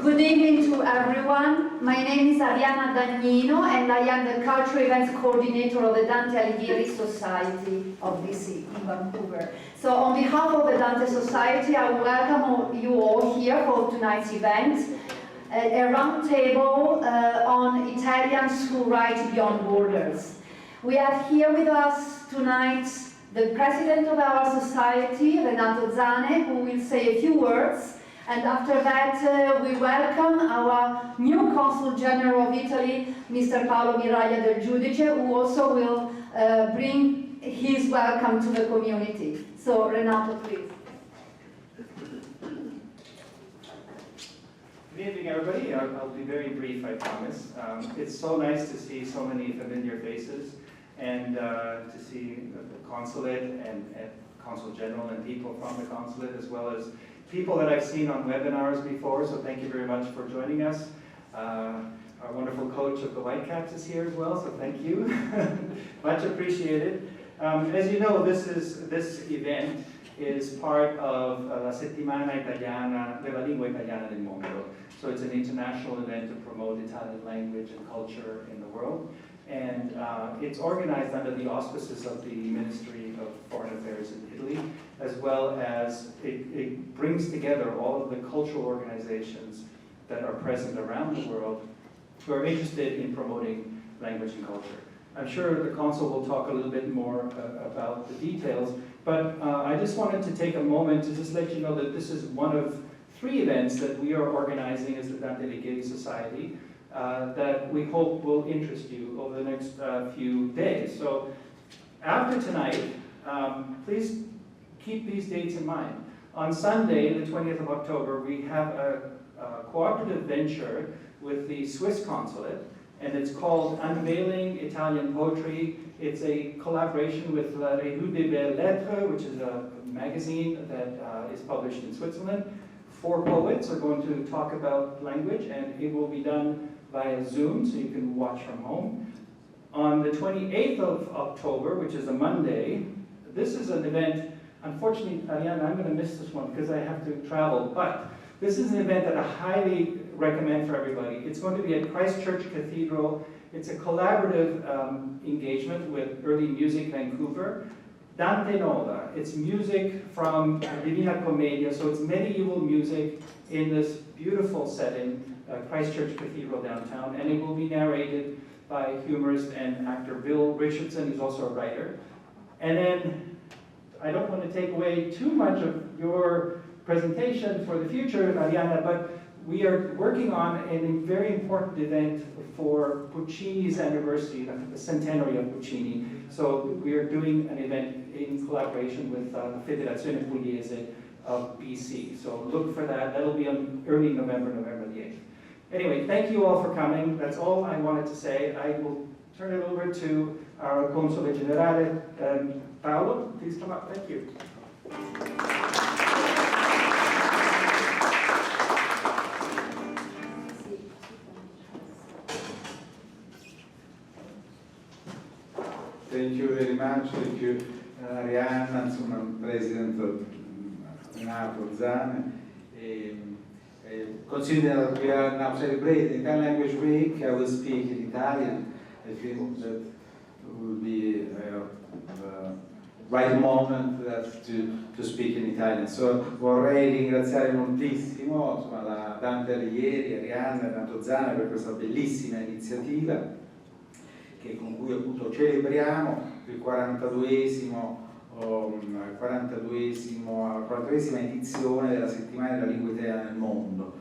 Good evening to everyone. My name is Arianna Dagnino and I am the Cultural Events Coordinator of the Dante Alighieri Society of DC in Vancouver. So on behalf of the Dante Society, I welcome you all here for tonight's event, a roundtable on Italian school rights beyond borders. We have here with us tonight the president of our society, Renato Zane, who will say a few words. And after that, we welcome our new Consul General of Italy, Mr. Paolo Miraglia del Giudice, who also will bring his welcome to the community. So, Renato, please. Good evening, everybody. I'll be very brief, I promise. It's so nice to see so many familiar faces and to see the consulate and Consul General and people from the consulate, as well as people that I've seen on webinars before, so thank you very much for joining us. Our wonderful coach of the Whitecaps is here as well, so thank you. Much appreciated. As you know, this event is part of La Settimana Italiana della Lingua Italiana del Mondo. So it's an international event to promote Italian language and culture in the world. And it's organized under the auspices of the Ministry of Foreign Affairs in Italy, as well as it brings together all of the cultural organizations that are present around the world who are interested in promoting language and culture. I'm sure the Consul will talk a little bit more about the details, but I just wanted to take a moment to just let you know that this is one of 3 events that we are organizing as the Dante Alighieri Society that we hope will interest you over the next few days. So after tonight, please keep these dates in mind. On Sunday, the 20th of October, we have a cooperative venture with the Swiss consulate, and it's called Unveiling Italian Poetry. It's a collaboration with La Revue des Belles Lettres, which is a magazine that is published in Switzerland. 4 poets are going to talk about language, and it will be done via Zoom, so you can watch from home. On the 28th of October, which is a Monday, this is an event. Unfortunately, Arianna, I'm going to miss this one because I have to travel, but this is an event that I highly recommend for everybody. It's going to be at Christchurch Cathedral. It's a collaborative engagement with Early Music Vancouver. Dante Nova, it's music from Divina Commedia, so it's medieval music in this beautiful setting, Christchurch Cathedral downtown, and it will be narrated by humorist and actor Bill Richardson, who's also a writer. And then, I don't want to take away too much of your presentation for the future, Arianna, but we are working on a very important event for Puccini's anniversary, the centenary of Puccini. So we are doing an event in collaboration with the Federazione Pugliese of BC. So look for that. That'll be on early November, November the 8th. Anyway, thank you all for coming. That's all I wanted to say. I will turn it over to our Console Generale, Paolo. Please come up. Thank you. Thank you very much. Thank you, Arianna, insomma, President Renato Zane. Consider that we are now celebrating Italian Language Week. I will speak in Italian. I think that will be the right moment to speak in Italian. So vorrei ringraziare moltissimo insomma, la Dante Alighieri, Arianna e Renato Zane per questa bellissima iniziativa con cui appunto celebriamo il 42esima edizione della Settimana della Lingua Italiana nel Mondo.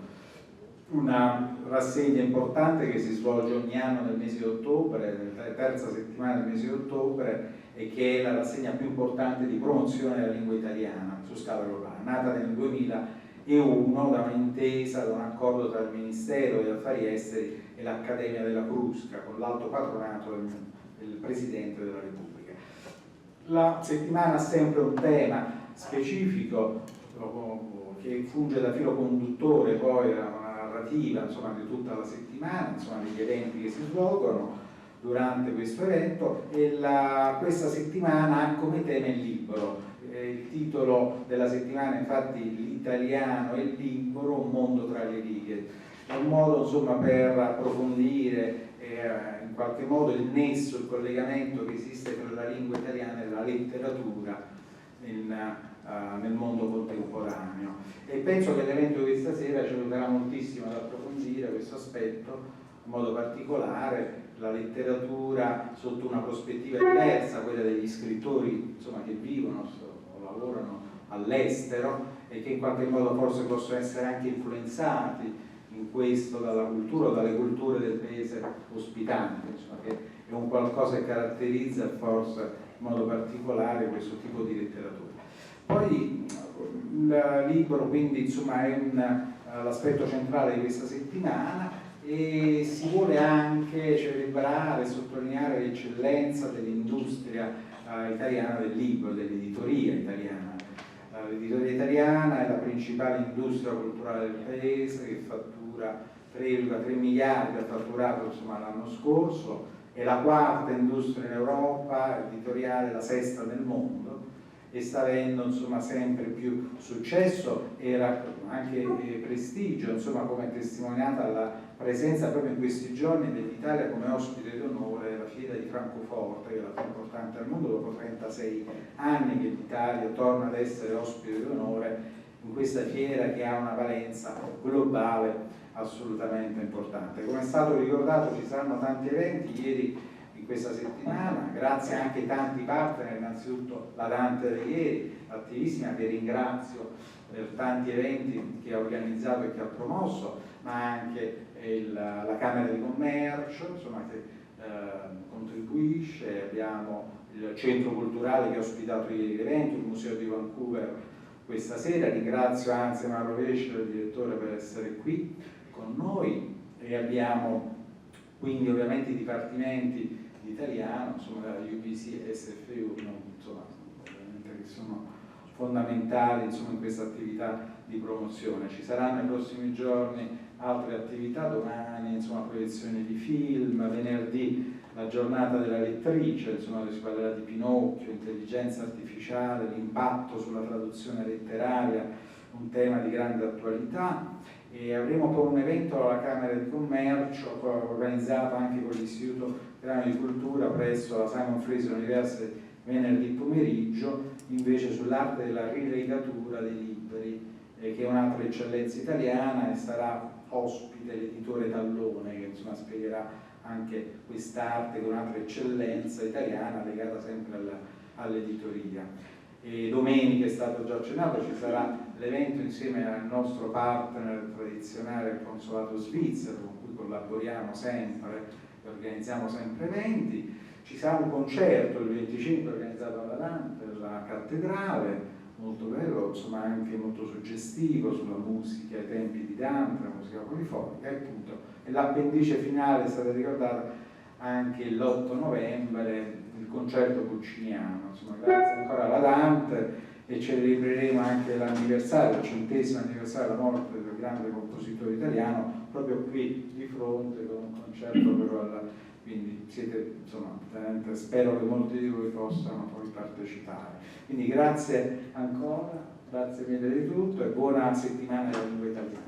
Una rassegna importante che si svolge ogni anno nel mese di ottobre, nella terza settimana del mese di ottobre, e che è la rassegna più importante di promozione della lingua italiana su scala globale, nata nel 2001 da un'intesa, da un accordo tra il Ministero degli Affari Esteri e l'Accademia della Crusca, con l'alto patronato del Presidente della Repubblica. La settimana ha sempre un tema specifico che funge da filo conduttore poi una narrativa insomma, di tutta la settimana, insomma, degli eventi che si svolgono durante questo evento, e questa settimana ha come tema il libro. Il titolo della settimana infatti l'italiano e il libro, un mondo tra le righe. un modo insomma per approfondire in qualche modo il nesso, il collegamento che esiste tra la lingua italiana e la letteratura nel mondo contemporaneo. E penso che l'evento di questa sera ci aiuterà moltissimo ad approfondire questo aspetto, in modo particolare la letteratura sotto una prospettiva diversa, quella degli scrittori insomma, che vivono o lavorano all'estero e che in qualche modo forse possono essere anche influenzati in questo dalla cultura o dalle culture del paese ospitante, insomma, che è un qualcosa che caratterizza forse in modo particolare questo tipo di letteratura. Poi il libro quindi insomma è l'aspetto centrale di questa settimana e si vuole anche celebrare e sottolineare l'eccellenza dell'industria italiana del libro, dell'editoria italiana. L'editoria italiana è la principale industria culturale del paese, che fattura 3,3 miliardi, ha fatturato l'anno scorso, è la quarta industria in Europa, editoriale la sesta nel mondo, e sta avendo insomma, sempre più successo e anche prestigio, insomma, come testimoniata alla presenza proprio in questi giorni dell'Italia come ospite d'onore della fiera di Francoforte, che è la più importante al mondo, dopo 36 anni che l'Italia torna ad essere ospite d'onore in questa fiera che ha una valenza globale assolutamente importante. Come è stato ricordato ci saranno tanti eventi ieri in questa settimana, grazie anche ai tanti partner, innanzitutto la Dante di ieri, attivissima, che ringrazio per tanti eventi che ha organizzato e che ha promosso, ma anche la Camera di Commercio, insomma, che contribuisce, abbiamo il Centro Culturale che ha ospitato ieri l'evento, il Museo di Vancouver questa sera, ringrazio anzi Mauro Vescio, il direttore, per essere qui con noi, e abbiamo quindi ovviamente i dipartimenti di italiano, insomma la UBC e SFU, insomma, ovviamente che sono fondamentali insomma, in questa attività di promozione. Ci saranno nei prossimi giorni altre attività, domani insomma proiezioni di film, venerdì la giornata della lettrice, insomma dove si parlerà di Pinocchio, intelligenza artificiale, l'impatto sulla traduzione letteraria, un tema di grande attualità, e avremo poi un evento alla Camera di Commercio organizzato anche con l'Istituto Italiano di Cultura presso la Simon Fraser University venerdì pomeriggio, invece sull'arte della rilegatura dei libri, che è un'altra eccellenza italiana, e sarà ospite l'editore Tallone che insomma spiegherà anche quest'arte che è un'altra eccellenza italiana legata sempre all'editoria. E domenica, è stato già accennato, ci sarà l'evento insieme al nostro partner tradizionale, il Consolato Svizzero, con cui collaboriamo sempre e organizziamo sempre eventi. Ci sarà un concerto il 25 organizzato da Dante, alla cattedrale, molto bello, insomma anche molto suggestivo sulla musica ai tempi di Dante, la musica polifonica, e appunto l'appendice finale è stata ricordata anche l'8 novembre, il concerto pucciniano, insomma grazie ancora alla Dante, e celebreremo anche l'anniversario, il 100° anniversario della morte del grande compositore italiano, proprio qui di fronte con un concerto però quindi siete, insomma, spero che molti di voi possano poi partecipare. Quindi grazie ancora, grazie mille di tutto e buona settimana della lingua italiana.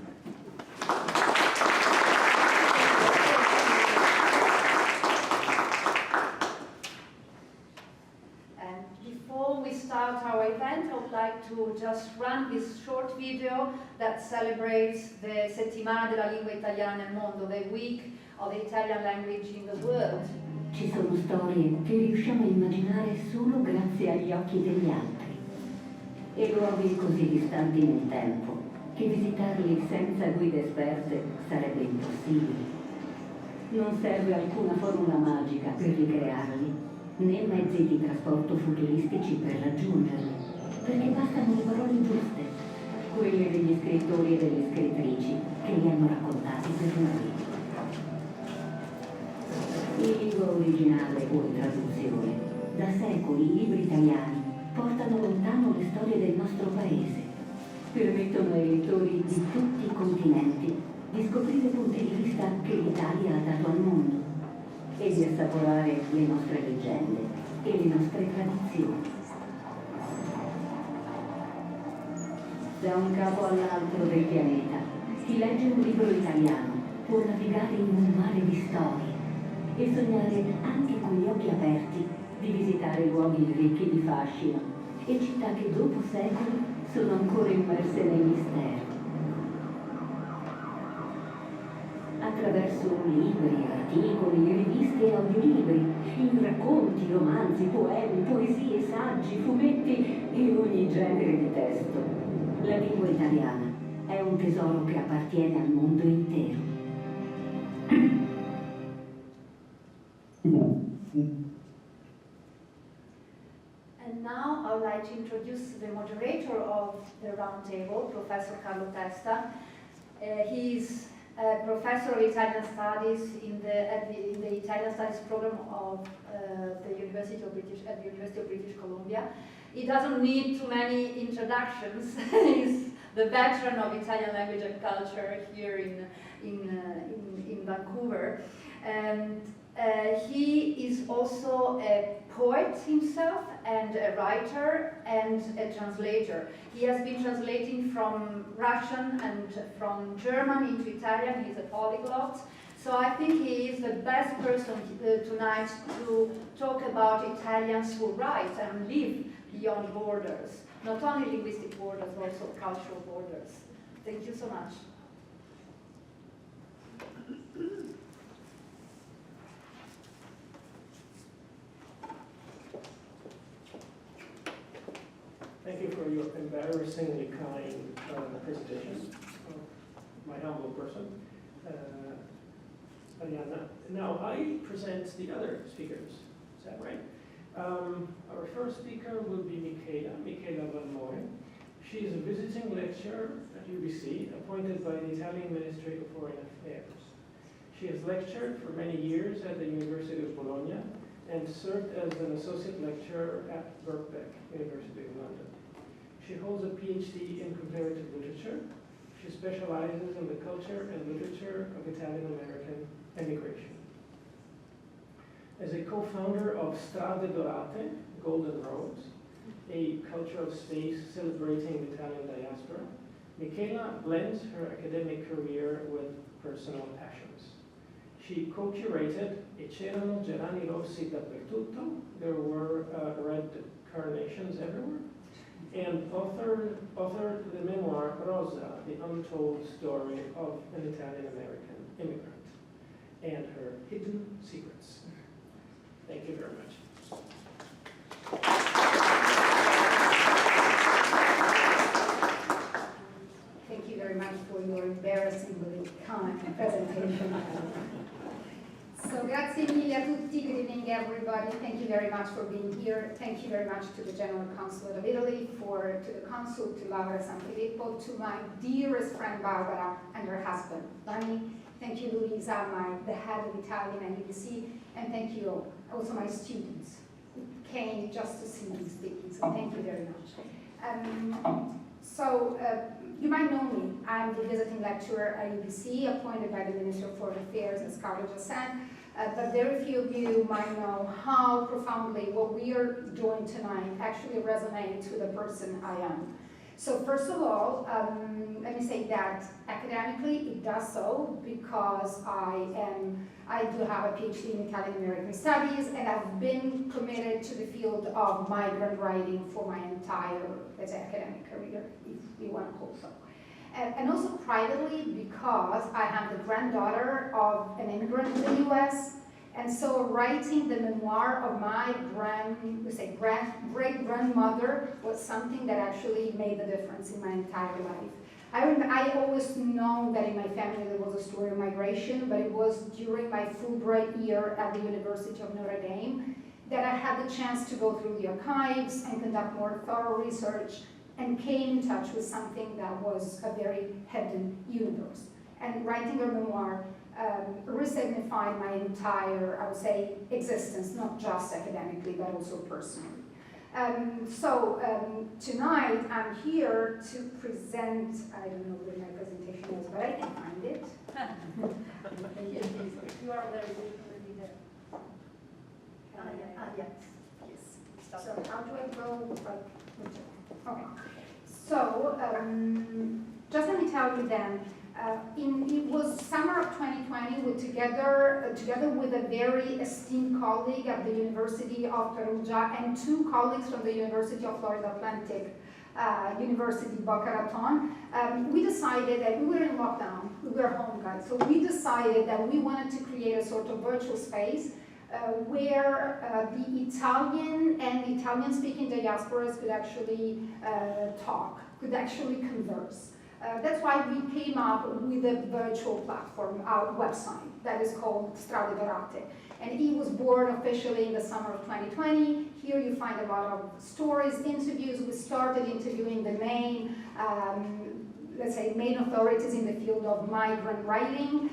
Before we start our event, I would like to just run this short video that celebrates the Settimana della Lingua Italiana nel Mondo, the week of the Italian language in the world. Ci sono storie che riusciamo a immaginare solo grazie agli occhi degli altri e luoghi così distanti nel tempo che visitarli senza guide esperte sarebbe impossibile. Non serve alcuna formula magica per ricrearli, né mezzi di trasporto futuristici per raggiungerli, perché bastano le parole giuste, quelle degli scrittori e delle scrittrici che li hanno raccontati per noi. In lingua originale o in traduzione, da secoli i libri italiani portano lontano le storie del nostro paese, permettono ai lettori di tutti i continenti di scoprire punti di vista che l'Italia ha dato al mondo e di assaporare le nostre leggende e le nostre tradizioni. Da un capo all'altro del pianeta, chi legge un libro italiano può navigare in un mare di storie e sognare anche con gli occhi aperti di visitare luoghi ricchi di fascino e città che dopo secoli sono ancora immerse nei misteri. Attraverso libri, articoli, riviste e audiolibri, in racconti, romanzi, poemi, poesie, saggi, fumetti e ogni genere di testo, la lingua italiana è un tesoro che appartiene al mondo intero. And now I would like to introduce the moderator of the Roundtable, Professor Carlo Testa. He's a professor of Italian Studies at the Italian Studies program of the University of British Columbia. He doesn't need too many introductions. He's the veteran of Italian language and culture here in Vancouver. And he is also a poet himself and a writer and a translator. He has been translating from Russian and from German into Italian. He's a polyglot. So I think he is the best person tonight to talk about Italians who write and live beyond borders. Not only linguistic borders, but also cultural borders. Thank you so much. Thank you for your embarrassingly kind presentation of my humble person, Arianna. Now I present the other speakers. Is that right? Our first speaker will be Michela Valmori. She is a visiting lecturer at UBC, appointed by the Italian Ministry of Foreign Affairs. She has lectured for many years at the University of Bologna and served as an associate lecturer at Birkbeck, University of London. She holds a PhD in comparative literature. She specializes in the culture and literature of Italian-American emigration. As a co-founder of Strade Dorate, Golden Roads, a cultural space celebrating the Italian diaspora, Michela blends her academic career with personal passions. She co-curated E c'erano gerani rossi dappertutto, there were red carnations everywhere, and authored the memoir Rosa, the untold story of an Italian-American immigrant, and her hidden secrets. Thank you very much. Thank you very much for your embarrassingly kind presentation. So grazie mille a tutti, good evening everybody. Thank you very much for being here. Thank you very much to the General Consulate of Italy, to the Consul, to Laura San Filippo, to my dearest friend Barbara and her husband, Bunny. Thank you, Luisa, the head of Italian at UBC, and thank you also my students who came just to see me speaking, so thank you very much. You might know me. I'm the visiting lecturer at UBC, appointed by the Minister of Foreign Affairs, as Carlo just said, but very few of you might know how profoundly what we are doing tonight actually resonates with the person I am. So first of all, let me say that academically it does so because I do have a PhD in Italian American Studies, and I've been committed to the field of migrant writing for my entire academic career, if we want to call so. And also privately because I am the granddaughter of an immigrant in the US, and so writing the memoir of my great-grandmother was something that actually made the difference in my entire life. I always known that in my family there was a story of migration, but it was during my Fulbright year at the University of Notre Dame that I had the chance to go through the archives and conduct more thorough research and came in touch with something that was a very hidden universe. And writing a memoir resignified my entire, I would say, existence, not just academically, but also personally. Tonight I'm here to present, I don't know where my presentation is, but I can find it. You are there, already there. Yes. So how do I go? Okay. So just let me tell you then, it was summer of 2020 together, together with a very esteemed colleague at the University of Perugia and 2 colleagues from the University of Florida Atlantic, University Boca Raton, we decided that we were in lockdown, we were home guys, so we decided that we wanted to create a sort of virtual space where the Italian and the Italian-speaking diasporas could actually talk, could actually converse. That's why we came up with a virtual platform, our website, that is called Strade Dorate. And it was born officially in the summer of 2020. Here you find a lot of stories, interviews. We started interviewing the main, let's say, main authorities in the field of migrant writing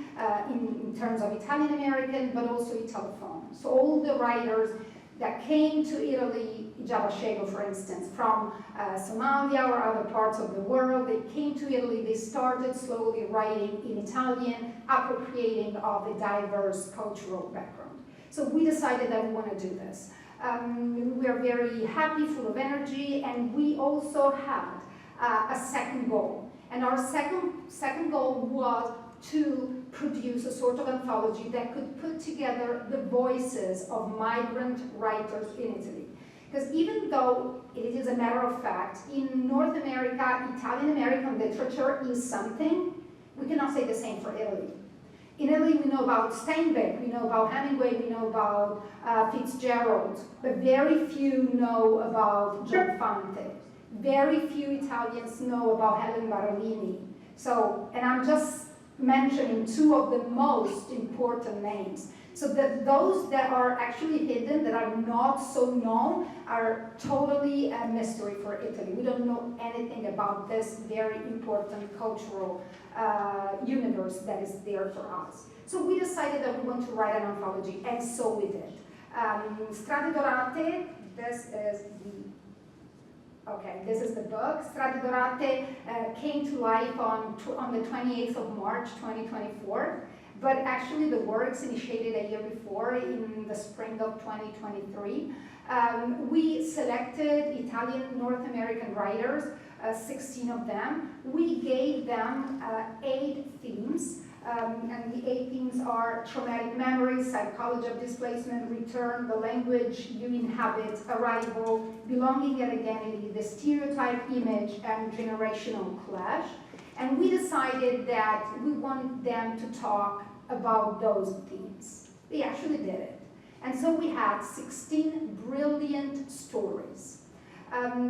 in terms of Italian American, but also Italophone. So all the writers that came to Italy, Javashego, for instance, from Somalia or other parts of the world, they came to Italy, they started slowly writing in Italian, appropriating of a diverse cultural background. So we decided that we want to do this. We are very happy, full of energy, and we also had a second goal. And our second goal was to produce a sort of anthology that could put together the voices of migrant writers in Italy. Because even though it is a matter of fact, in North America, Italian American literature is something, we cannot say the same for Italy. In Italy, we know about Steinbeck, we know about Hemingway, we know about Fitzgerald, but very few know about John Fante. Very few Italians know about Helen Barolini. So, and I'm just mentioning 2 of the most important names. So that those that are actually hidden, that are not so known, are totally a mystery for Italy. We don't know anything about this very important cultural universe that is there for us. So we decided that we want to write an anthology, and so we did. Strade Dorate, this is the book. Strade Dorate came to life on the 28th of March, 2024. But actually the works initiated a year before, in the spring of 2023. We selected Italian North American writers, 16 of them. We gave them 8 themes. And the 8 themes are traumatic memories, psychology of displacement, return, the language you inhabit, arrival, belonging and identity, the stereotype image, and generational clash. And we decided that we want them to talk about those themes. They actually did it. And so we had 16 brilliant stories.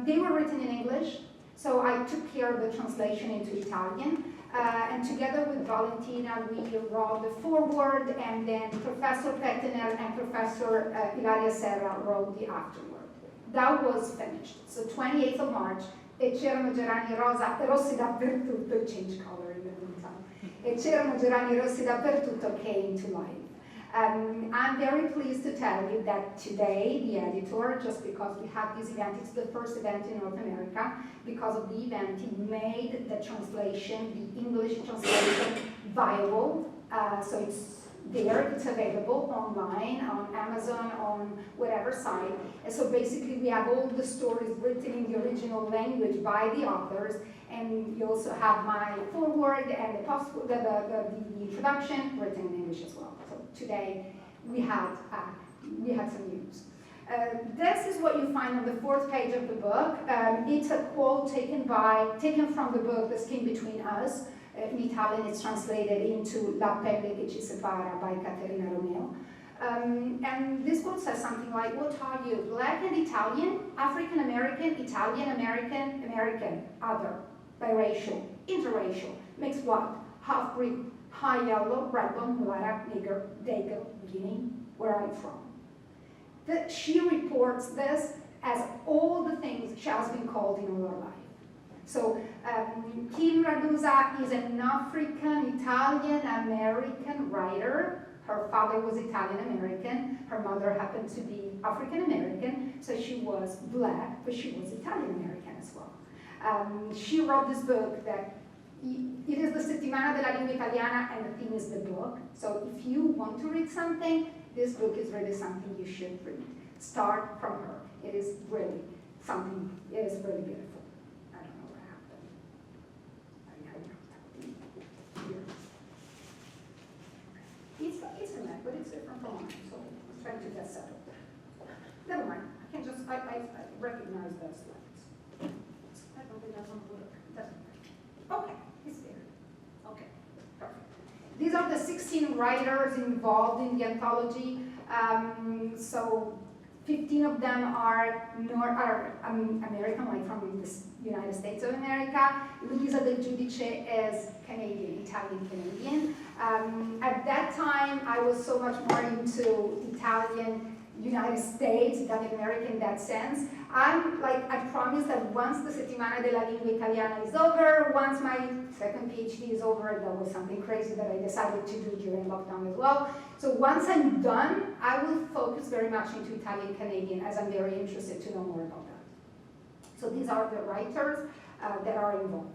They were written in English, so I took care of the translation into Italian. And together with Valentina, we wrote the foreword, and then Professor Pettiner and Professor Ilaria Serra wrote the afterword. That was finished. So 28th of March, e c'erano gerani rossi dappertutto, change color in the meantime. E c'erano gerani rossi dappertutto came to life. I'm very pleased to tell you that today, the editor, just because we have this event, it's the first event in North America, because of the event, he made the translation, the English translation, viable. So it's there, it's available online, on Amazon, on whatever site. And so basically we have all the stories written in the original language by the authors, and you also have my foreword and the introduction written in English as well. So today we had some news. This is what you find on the 4th page of the book. It's a quote taken from the book The Skin Between Us. In Italian, it's translated into La pelle che ci separa by Caterina Romeo. And this quote says something like, what are you, Black and Italian, African American, Italian American, American, other, biracial, interracial, mixed blood, half-breed, high yellow, red bone, mulatto, nigger, dago, Guinea, where I'm from. She reports this as all the things she has been called in all her life. So Kim Ragusa is an African, Italian-American writer. Her father was Italian-American. Her mother happened to be African-American. So she was Black, but she was Italian-American as well. She wrote this book that it is the Settimana della Lingua Italiana, and the theme is the book. So if you want to read something, this book is really something you should read. Start from her. It is really something, it is really beautiful. It's internet, but it's different from mine, so I'm trying to get settled. Never mind, I can just, I recognize those slides. I hope it doesn't work. It doesn't work. Okay, it's there. Okay, perfect. These are the 16 writers involved in the anthology. So 15 of them are American, like from the United States of America. Luisa Del Giudice is Canadian, Italian-Canadian. At that time, I was so much more into Italian United States, Italian American in that sense. I promise that once the Settimana della Lingua Italiana is over, once my second PhD is over, that was something crazy that I decided to do during lockdown as well. So once I'm done, I will focus very much into Italian Canadian, as I'm very interested to know more about that. So these are the writers that are involved.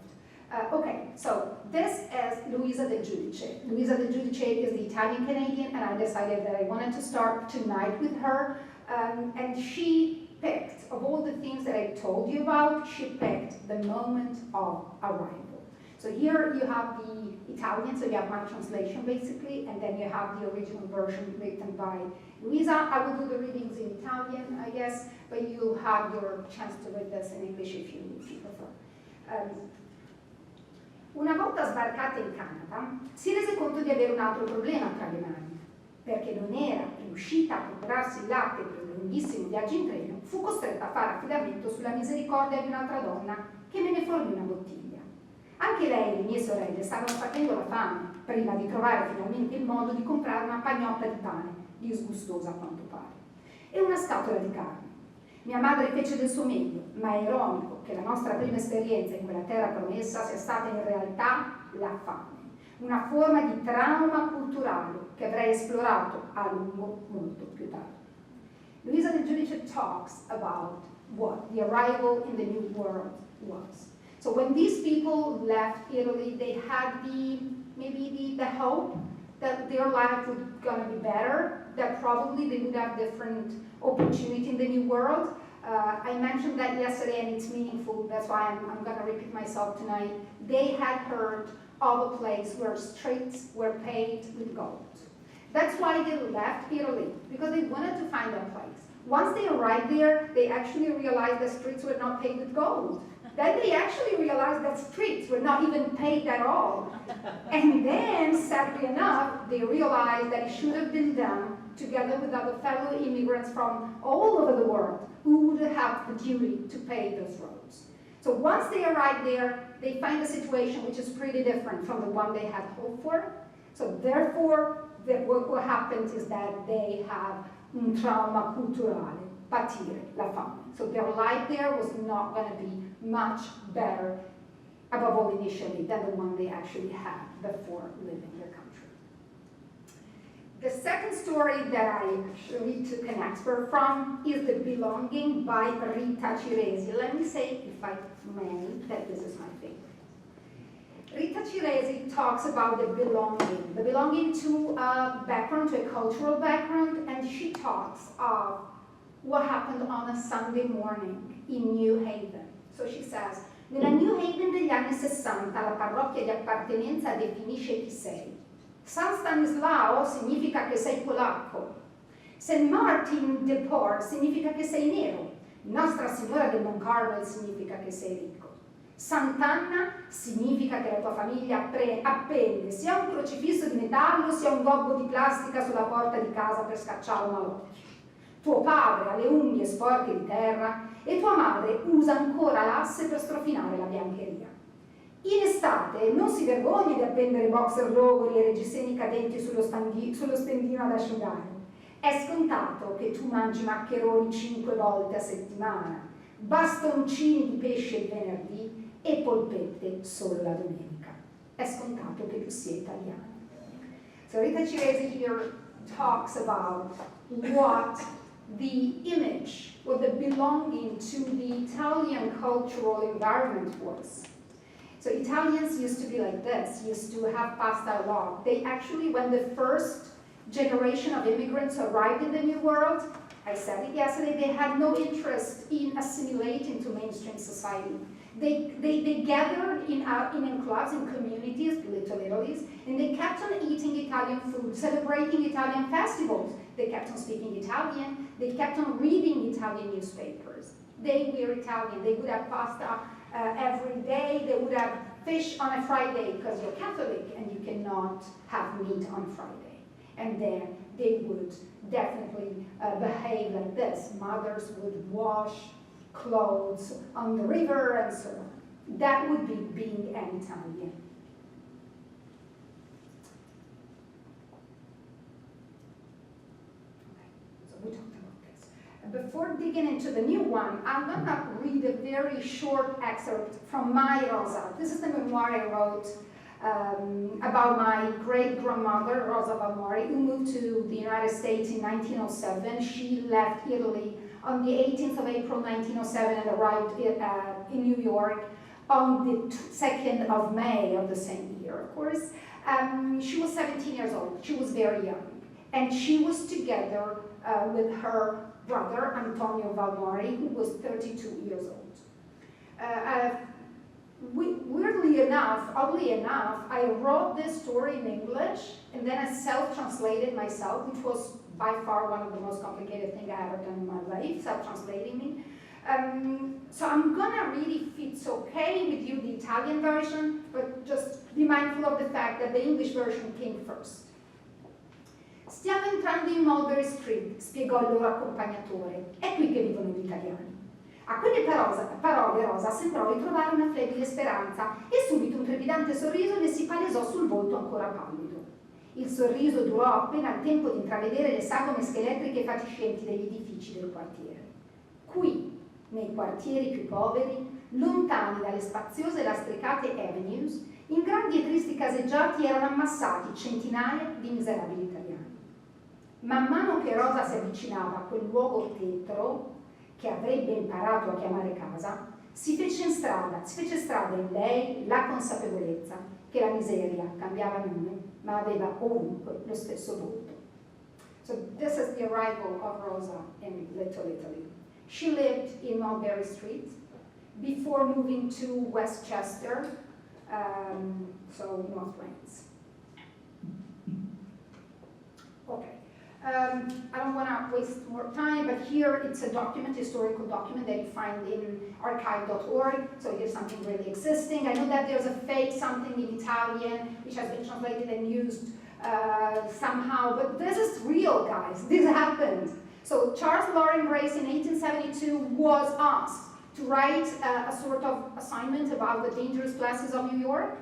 Okay, so this is Luisa Del Giudice. Luisa Del Giudice is the Italian Canadian, and I decided that I wanted to start tonight with her. And she picked, of all the things that I told you about, she picked the moment of arrival. So here you have the Italian, so you have my translation basically, and then you have the original version written by Luisa. I will do the readings in Italian, I guess, but you'll have your chance to read this in English if you prefer. Una volta sbarcata in Canada, si rese conto di avere un altro problema tra le mani, perché non era riuscita a procurarsi il latte per un lunghissimo viaggio in treno, fu costretta a fare affidamento sulla misericordia di un'altra donna che me ne fornì una bottiglia. Anche lei e le mie sorelle stavano patendo la fame prima di trovare finalmente il modo di comprare una pagnotta di pane, disgustosa a quanto pare, e una scatola di carne. Mia madre fece del suo meglio, ma è ironico che la nostra prima esperienza in quella terra promessa sia stata in realtà la fame, una forma di trauma culturale che avrei esplorato a lungo molto più tardi. Luisa Del Giudice talks about what the arrival in the New World was. So when these people left Italy, they had maybe the hope that their life would gonna be better, that probably they would have different opportunity in the new world. I mentioned that yesterday and it's meaningful, that's why I'm gonna repeat myself tonight. They had heard of a place where streets were paved with gold. That's why they left Italy, because they wanted to find a place. Once they arrived there, they actually realized the streets were not paved with gold. Then they actually realized that streets were not even paved at all. And then, sadly enough, they realized that it should have been done together with other fellow immigrants from all over the world who would have the duty to pave those roads. So once they arrive there, they find a situation which is pretty different from the one they had hoped for. So therefore, what happens is that they have un trauma culturale, patire, la fame. So their life there was not going to be much better, above all initially, than the one they actually had before leaving their country. The second story that I actually took an expert from is The Belonging by Rita Ciresi. Let me say, if I may, that this is my favorite. Rita Ciresi talks about the belonging to a background, to a cultural background, and she talks of what happened on a Sunday morning in New Haven. So she says, nella New Haven degli anni 60 la parrocchia di appartenenza definisce chi sei. San Stanislao significa che sei polacco. St. Martin de Porres significa che sei nero. Nostra Signora del Mount Carmel significa che sei ricco. Sant'Anna significa che la tua famiglia appende sia un crocifisso di metallo sia un gobbo di plastica sulla porta di casa per scacciare un malocchio. Tuo padre ha le unghie sporche di terra e tua madre usa ancora l'asse per strofinare la biancheria. In estate non si vergogni di appendere boxer logori e reggiseni cadenti sullo stendino ad asciugare. È scontato che tu mangi maccheroni 5 volte a settimana, bastoncini di pesce il venerdì e polpette solo la domenica. È scontato che tu sia italiano. So Rita Ciresi here talks about what the image or the belonging to the Italian cultural environment was. So Italians used to be like this, used to have pasta a lot. They actually, when the first generation of immigrants arrived in the New World. I said it yesterday, they had no interest in assimilating to mainstream society. They gathered in enclaves, in communities, little Italies, and they kept on eating Italian food, celebrating Italian festivals. They kept on speaking Italian, they kept on reading Italian newspapers. They were Italian, they would have pasta every day, they would have fish on a Friday because you're Catholic and you cannot have meat on Friday. And then they would definitely behave like this. Mothers would wash clothes on the river and so on. That would be being an Italian. Okay, so we talked about this. Before digging into the new one, I'm going to read a very short excerpt from my Rosa. This is the memoir I wrote about my great-grandmother, Rosa Valmori, who moved to the United States in 1907. She left Italy on the 18th of April 1907 and arrived in New York on the 2nd of May of the same year, of course. She was 17 years old. She was very young. And she was together with her brother, Antonio Valmori, who was 32 years old. Weirdly enough, oddly enough, I wrote this story in English and then I self-translated myself, which was by far one of the most complicated things I ever done in my life, self-translating me. So I'm gonna read if it's okay with you the Italian version, but just be mindful of the fact that the English version came first. Stiamo entrando in Mulberry Street, spiegò il loro accompagnatore. È qui che vivono gli italiani. A quelle parole Rosa sembrò ritrovare una flebile speranza e subito un trepidante sorriso le si palesò sul volto ancora pallido. Il sorriso durò appena il tempo di intravedere le sagome scheletriche fatiscenti degli edifici del quartiere. Qui, nei quartieri più poveri, lontani dalle spaziose lastricate avenues, in grandi e tristi caseggiati erano ammassati centinaia di miserabili italiani. Man mano che Rosa si avvicinava a quel luogo tetro, che avrebbe imparato a chiamare casa, si fece strada in lei la consapevolezza che la miseria cambiava nome, ma aveva ovunque lo stesso volto. So this is the arrival of Rosa in Little Italy. She lived in Mulberry Street before moving to Westchester, so North Plains. Okay. I don't want to waste more time, but here it's a document, historical document that you find in archive.org, so here's something really existing. I know that there's a fake something in Italian, which has been translated and used somehow, but this is real, guys. This happened. So Charles Loring Brace in 1872 was asked to write a sort of assignment about the dangerous classes of New York,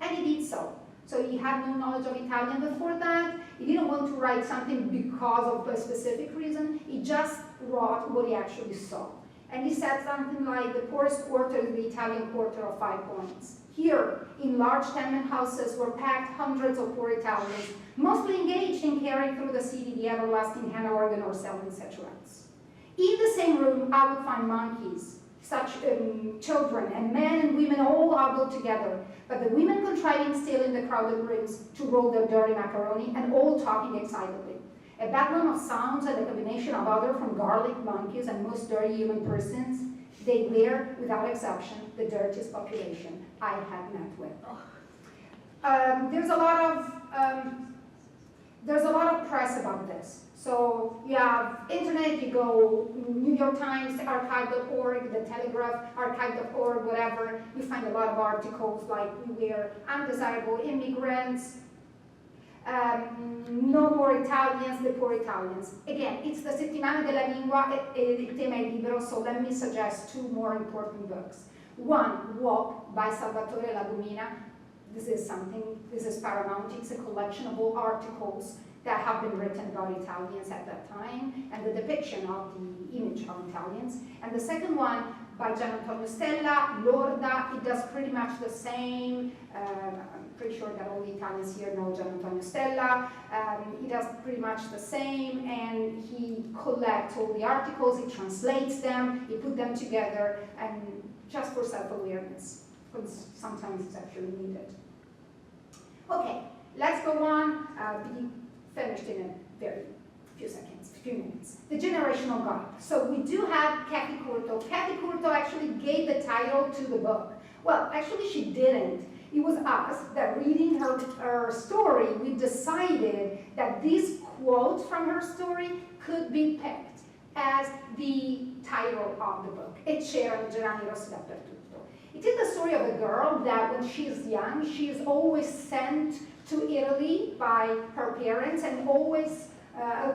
and he did so. So he had no knowledge of Italian before that. He didn't want to write something because of a specific reason. He just wrote what he actually saw. And he said something like, the poorest quarter is the Italian quarter of 5 points. Here, in large tenement houses, were packed hundreds of poor Italians, mostly engaged in carrying through the city the everlasting hand organ or selling cigarettes. In the same room, I would find monkeys, such children and men and women all huddled together, but the women contriving still in the crowded rooms to roll their dirty macaroni and all talking excitedly. A background of sounds and a combination of other from garlic, monkeys, and most dirty human persons, they were, without exception, the dirtiest population I had met with. There's a lot of press about this. So you have internet, you go New York Times, archive.org, the Telegraph, archive.org, whatever. You find a lot of articles like we were undesirable immigrants, no more Italians, the poor Italians. Again, it's the Settimana della Lingua, il tema è libero, so let me suggest two more important books. One, Walk by Salvatore Lagumina. This is paramount. It's a collection of all articles that have been written about Italians at that time, and the depiction of the image of Italians. And the second one, by Gian Antonio Stella, Lorda, it does pretty much the same. I'm pretty sure that all the Italians here know Gian Antonio Stella. He does pretty much the same, and he collects all the articles, he translates them, he puts them together, and just for self-awareness, because sometimes it's actually needed. Okay, let's go on. Be finished it in a very few minutes. The generational gap. So we do have Kathy Curto. Kathy Curto actually gave the title to the book. Well, actually she didn't. It was us that reading her story, we decided that this quote from her story could be picked as the title of the book. E c'erano gerani rossi dappertutto. It is the story of a girl that when she is young, she is always sent to Italy by her parents and always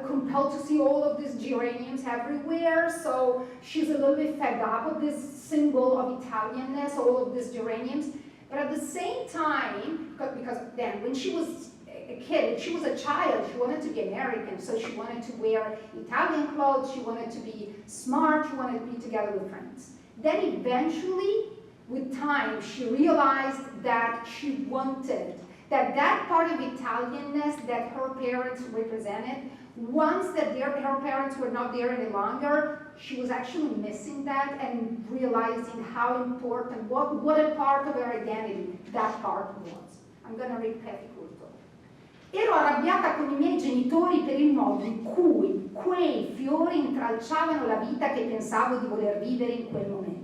compelled to see all of these geraniums everywhere. So she's a little bit fed up with this symbol of Italianness, all of these geraniums. But at the same time, because then when she was a kid, she was a child, she wanted to be American, so she wanted to wear Italian clothes, she wanted to be smart, she wanted to be together with friends. Then eventually, with time, she realized that she wanted that part of Italianness that her parents represented, once that her parents were not there any longer, she was actually missing that and realizing how important, what a part of her identity that part was. I'm going to read Kathy Curto. Ero arrabbiata con I miei genitori per il modo in cui quei fiori intralciavano la vita che pensavo di voler vivere in quel momento.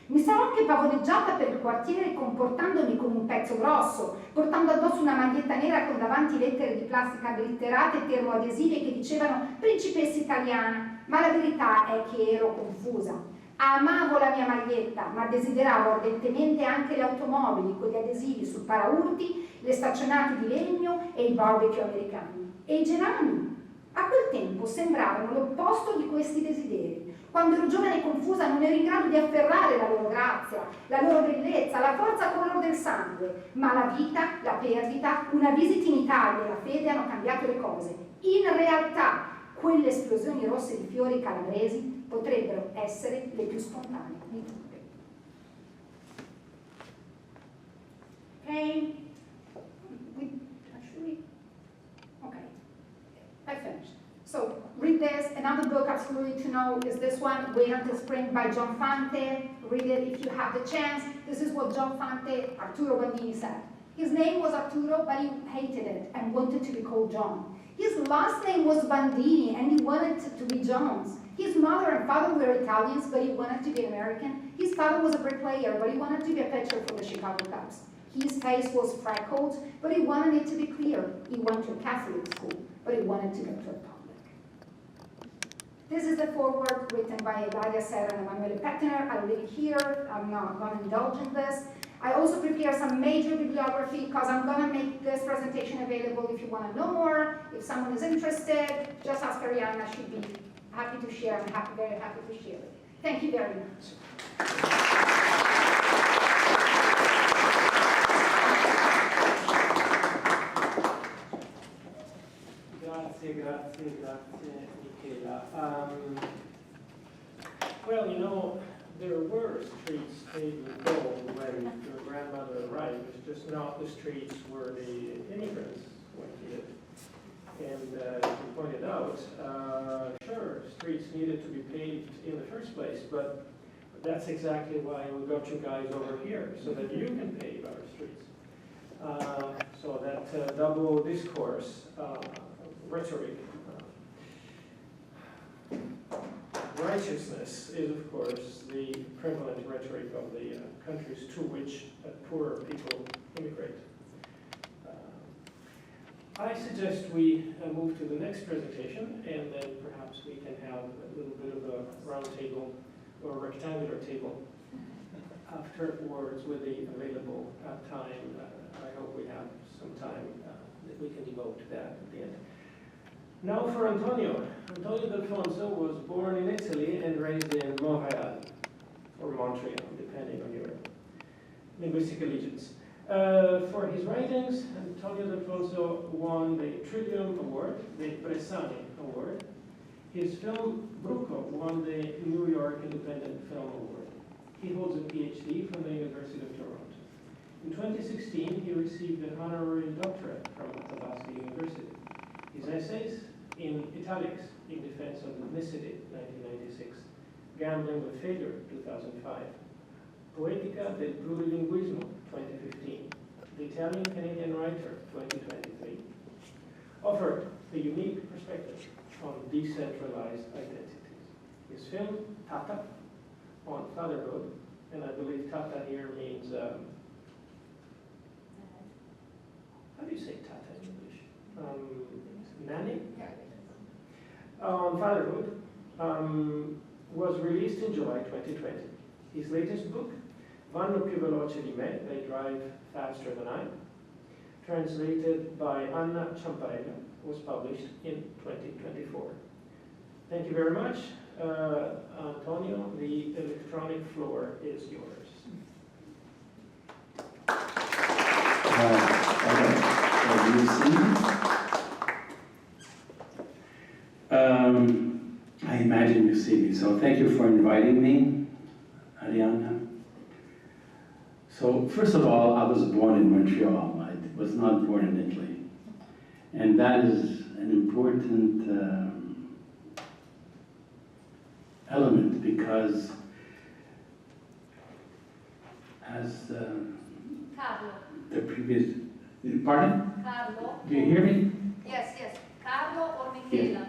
Mi sarò anche pavoneggiata per il quartiere comportandomi come un pezzo grosso, portando addosso una maglietta nera con davanti lettere di plastica glitterate e termoadesive che dicevano principessa italiana, ma la verità è che ero confusa. Amavo la mia maglietta, ma desideravo ardentemente anche le automobili con gli adesivi sul paraurti, le staccionate di legno e i barbecue americani. E i gerani. A quel tempo sembravano l'opposto di questi desideri. Quando ero giovane e confusa non ero in grado di afferrare la loro grazia, la loro bellezza, la forza color del sangue, ma la vita, la perdita, una visita in Italia e la fede hanno cambiato le cose. In realtà, quelle esplosioni rosse di fiori calabresi potrebbero essere le più spontanee di tutte. Okay? Okay. I finished. So read this. Another book absolutely to know is this one, Wait Until Spring by John Fante. Read it if you have the chance. This is what John Fante, Arturo Bandini said. His name was Arturo, but he hated it and wanted to be called John. His last name was Bandini, and he wanted to be Jones. His mother and father were Italians, but he wanted to be American. His father was a bricklayer, but he wanted to be a pitcher for the Chicago Cubs. His face was freckled, but he wanted it to be clear. He went to a Catholic school, but he wanted to go to a public. This is the foreword written by Ilaria Serra and Emanuele Pettiner. I leave it here. I'm not going to indulge in this. I also prepare some major bibliography because I'm going to make this presentation available if you want to know more. If someone is interested, just ask Arianna. She'd be happy to share. I'm very happy to share it. Thank you very much. Grazie, Michela. Well, you know, there were streets paved with gold when your grandmother arrived. It's just not the streets where the immigrants went to live. And as you pointed out, sure, streets needed to be paved in the first place, but that's exactly why we got you guys over here, so that you can pave our streets. So that double discourse, rhetoric, righteousness is, of course, the prevalent rhetoric of the countries to which poorer people immigrate. I suggest we move to the next presentation, and then perhaps we can have a little bit of a round table or a rectangular table afterwards with the available time. I hope we have some time that we can devote to that at the end. Now for Antonio. Antonio D'Alfonso was born in Italy and raised in Montreal, or Montreal, depending on your linguistic allegiance. For his writings, Antonio D'Alfonso won the Trivium Award, the Bressani Award. His film Bruco won the New York Independent Film Award. He holds a PhD from the University of Toronto. In 2016, he received an honorary doctorate from Athabasca University. His essays, in italics, In Defense of Ethnicity, 1996, Gambling with Failure, 2005, Poetica del Plurilinguismo, 2015, The Italian-Canadian Writer, 2023. offer a unique perspective on decentralized identities. His film, Tata, on fatherhood, and I believe Tata here means, how do you say Tata in English? Nanny? On fatherhood, was released in July 2020. His latest book, Vanno più veloce di me, They Drive Faster Than I, translated by Anna Ciamparella, was published in 2024. Thank you very much. Antonio, the electronic floor is yours. I imagine you see me, so thank you for inviting me, Arianna. So first of all, I was born in Montreal. I was not born in Italy. And that is an important element because as Carlo. the previous, pardon? Carlo. Do you hear me? Yes, yes. Carlo or Michela?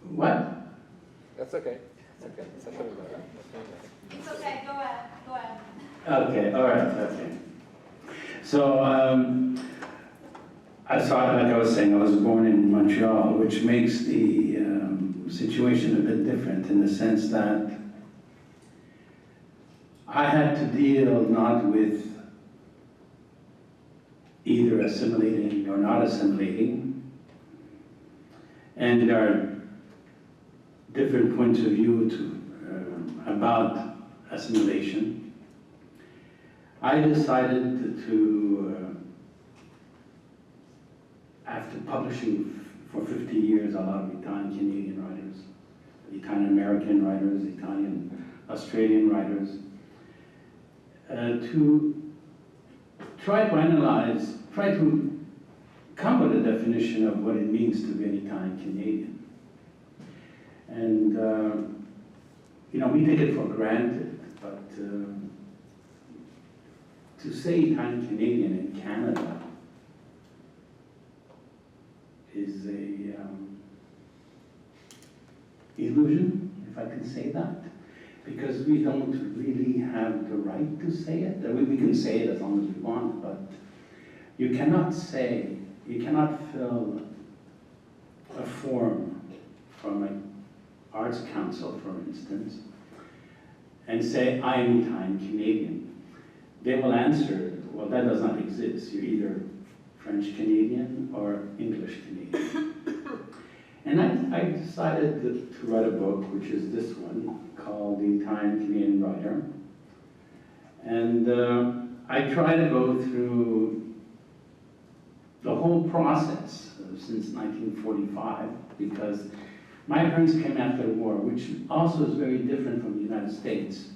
What? That's okay. It's okay. It's okay. It's okay, go ahead, go ahead. Okay, all right, okay. So, like I was saying, I was born in Montreal, which makes the situation a bit different in the sense that I had to deal not with either assimilating or not assimilating, and there are different points of view about assimilation. I decided to, after publishing for 50 years a lot of Italian Canadian writers, Italian American writers, Italian Australian writers, to try to analyze, try to come with a definition of what it means to be an Italian Canadian. And, we take it for granted, but to say Italian Canadian in Canada is a illusion, if I can say that, because we don't really have the right to say it. We can say it as long as we want, but you cannot fill a form from an Arts Council, for instance, and say, I am Italian Canadian. They will answer, well, that does not exist. You're either French Canadian or English Canadian. And I decided to write a book, which is this one, called The Italian Canadian Writer. And I try to go through the whole process since 1945, because my parents came after the war, which also is very different from the United States,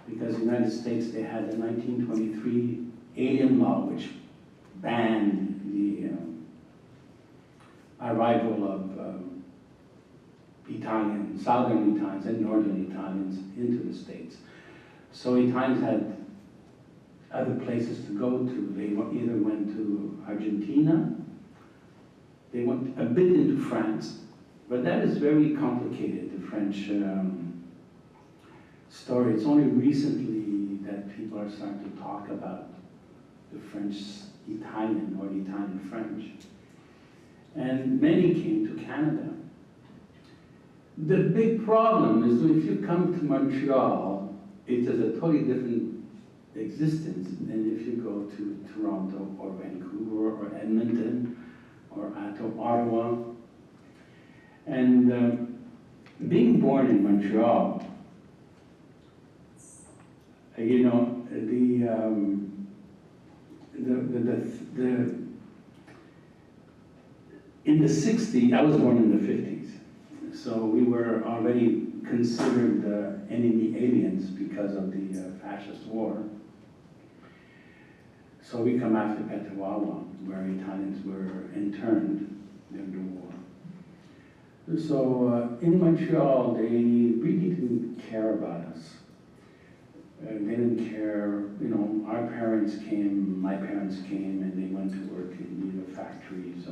because the United States, they had the 1923 Alien Law, which banned the arrival of Southern Italians and Northern Italians into the States. So Italians had other places to go to. They either went to Argentina, they went a bit into France, but that is very complicated, the French story. It's only recently that people are starting to talk about the French Italian or the Italian French. And many came to Canada. The big problem is that if you come to Montreal, it is a totally different existence than if you go to Toronto or Vancouver or Edmonton or Ottawa. And being born in Montreal, in the 60s, I was born in the 50s, so we were already considered enemy aliens because of the fascist war. So we come after Petawawa, where Italians were interned during the war. So in Montreal, they really didn't care about us. They didn't care, our parents came, my parents came, and they went to work in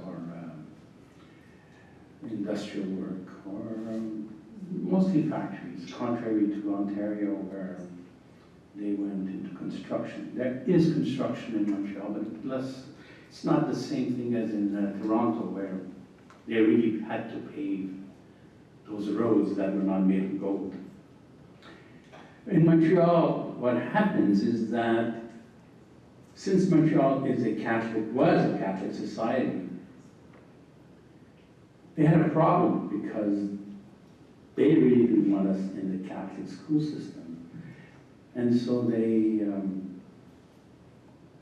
or industrial work, or mostly factories, contrary to Ontario, where they went into construction. There is construction in Montreal, but it's not the same thing as in Toronto, where they really had to pave those roads that were not made of gold. In Montreal, what happens is that since Montreal was a Catholic society, they had a problem because they really didn't want us in the Catholic school system. And so they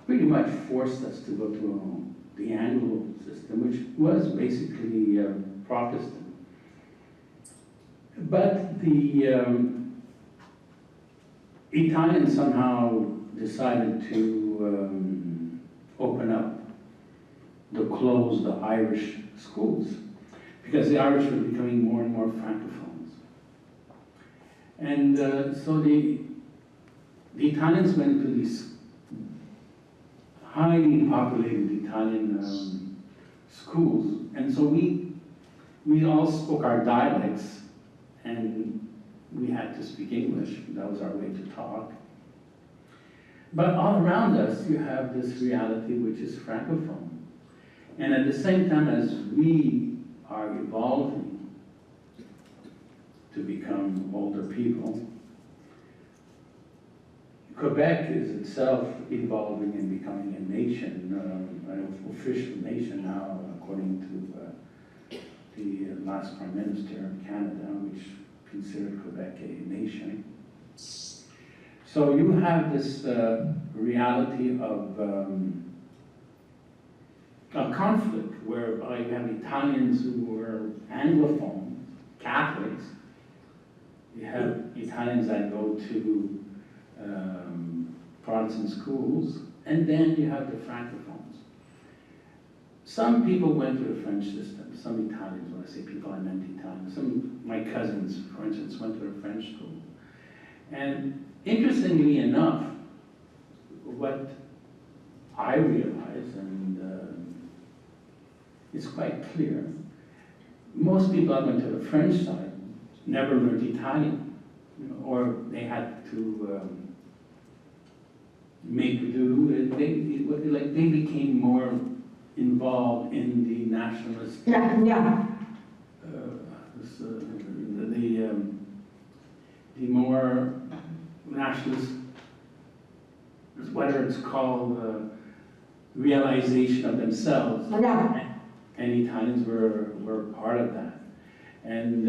pretty much forced us to go to the Anglo system, which was basically Protestant. But the Italians somehow decided to open up, to close the Irish schools, because the Irish were becoming more and more francophones. And so the Italians went to these highly populated Italian schools, and so we all spoke our dialects, and we had to speak English. That was our way to talk. But all around us, you have this reality which is francophone. And at the same time as we are evolving to become older people, Quebec is itself evolving and becoming a nation, an official nation now, according to the last Prime Minister of Canada, which considered Quebec a nation. So you have this reality of a conflict whereby you have Italians who were Anglophone, Catholics. You have Italians that go to Protestant schools, and then you have the francophones. Some people went to the French system, some Italians, when I say people, I meant Italians. Some of my cousins, for instance, went to a French school. And interestingly enough, what I realize, and it's quite clear, most people that went to the French side never learned Italian, or they had to make do. They became more involved in the nationalist, the more nationalist, whether it's called realization of themselves, and Italians were part of that. And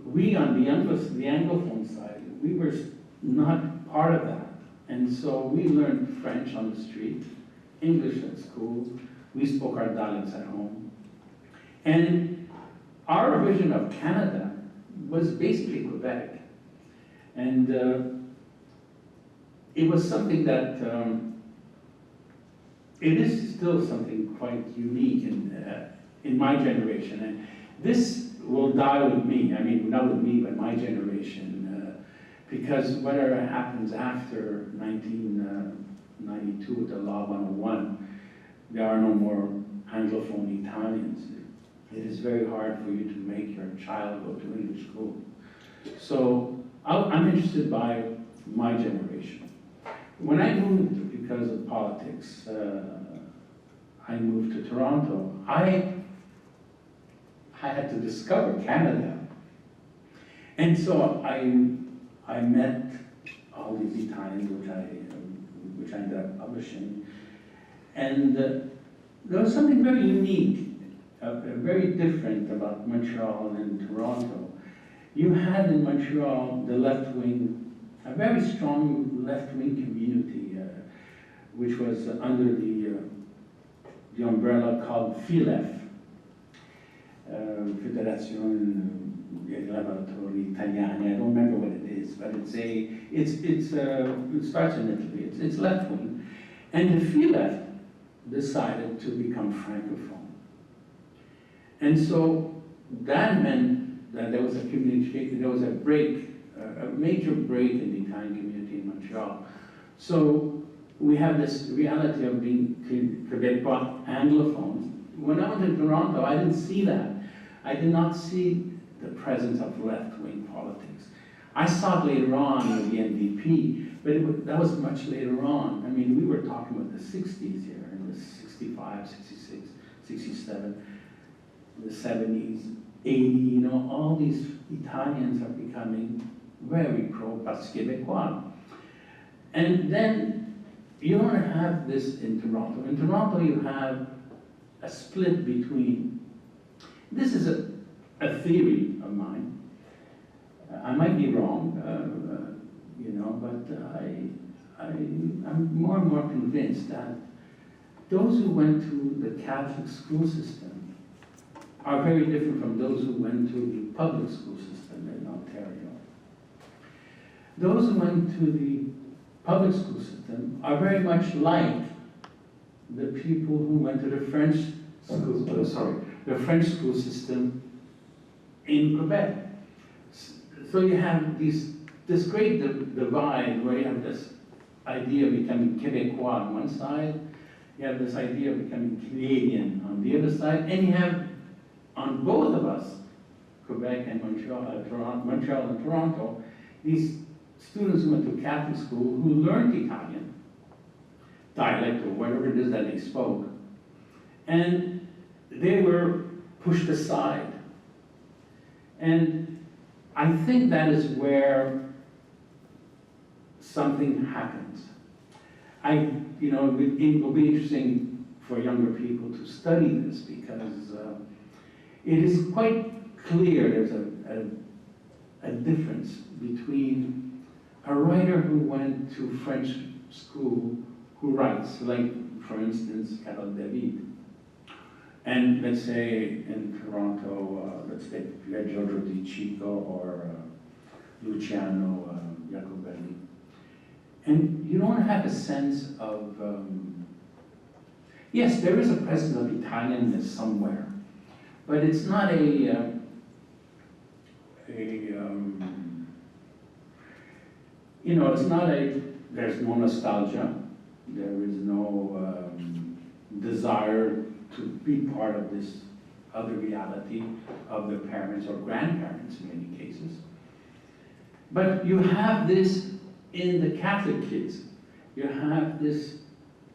we on the Anglophone side, we were not part of that. And so we learned French on the street, English at school, we spoke our dialects at home. And our vision of Canada was basically Quebec. And it was something that, it is still something quite unique in my generation. And this will die with me, I mean, not with me, but my generation. Because whatever happens after 1992 with the Law 101, there are no more Anglophone Italians. It is very hard for you to make your child go to English school. So I'm interested by my generation. When I moved, because of politics, I moved to Toronto, I had to discover Canada. And so I met all these Italians, which I ended up publishing. And there was something very unique, very different about Montreal and Toronto. You had in Montreal the left wing, a very strong left wing community, which was under the umbrella called FILEF, Federazione dei Lavoratori Italiani. I don't remember what it is, but it starts in Italy. It's left wing, and the FILEF decided to become francophone, and so that meant that there was a community, there was a break, a major break in the Italian community in Montreal. So we have this reality of being Quebecois Anglophones. When I went to Toronto, I didn't see that. I did not see the presence of left-wing politics. I saw it later on with the NDP, but that was much later on. I mean, we were talking about the 60s here, in the 65, 66, 67, the 70s, 80, you know, all these Italians are becoming very pro-Parce Québécois. And then you don't have this in Toronto. In Toronto, you have a split between, this is a theory of mine. I might be wrong, you know, but I'm more and more convinced that those who went to the Catholic school system are very different from those who went to the public school system in Ontario. Those who went to the public school system are very much like the people who went to the French school, the French school system in Quebec. So you have this great divide where you have this idea of becoming Québécois on one side, you have this idea of becoming Canadian on the other side, and you have on both of us, Quebec and Montreal and Toronto, these students who went to Catholic school who learned Italian, dialect or whatever it is that they spoke, and they were pushed aside. And I think that is where something happens. You know, it will be interesting for younger people to study this because it is quite clear there's a difference between a writer who went to French school who writes, like, for instance, Carlo David, and let's say in Toronto, let's take Giorgio Di Chico or Luciano Jacobelli. And you don't have a sense of, yes, there is a presence of Italianness somewhere, but it's not you know, it's not there's no nostalgia, there is no desire to be part of this other reality of the parents or grandparents in many cases. But you have this in the Catholic kids. You have this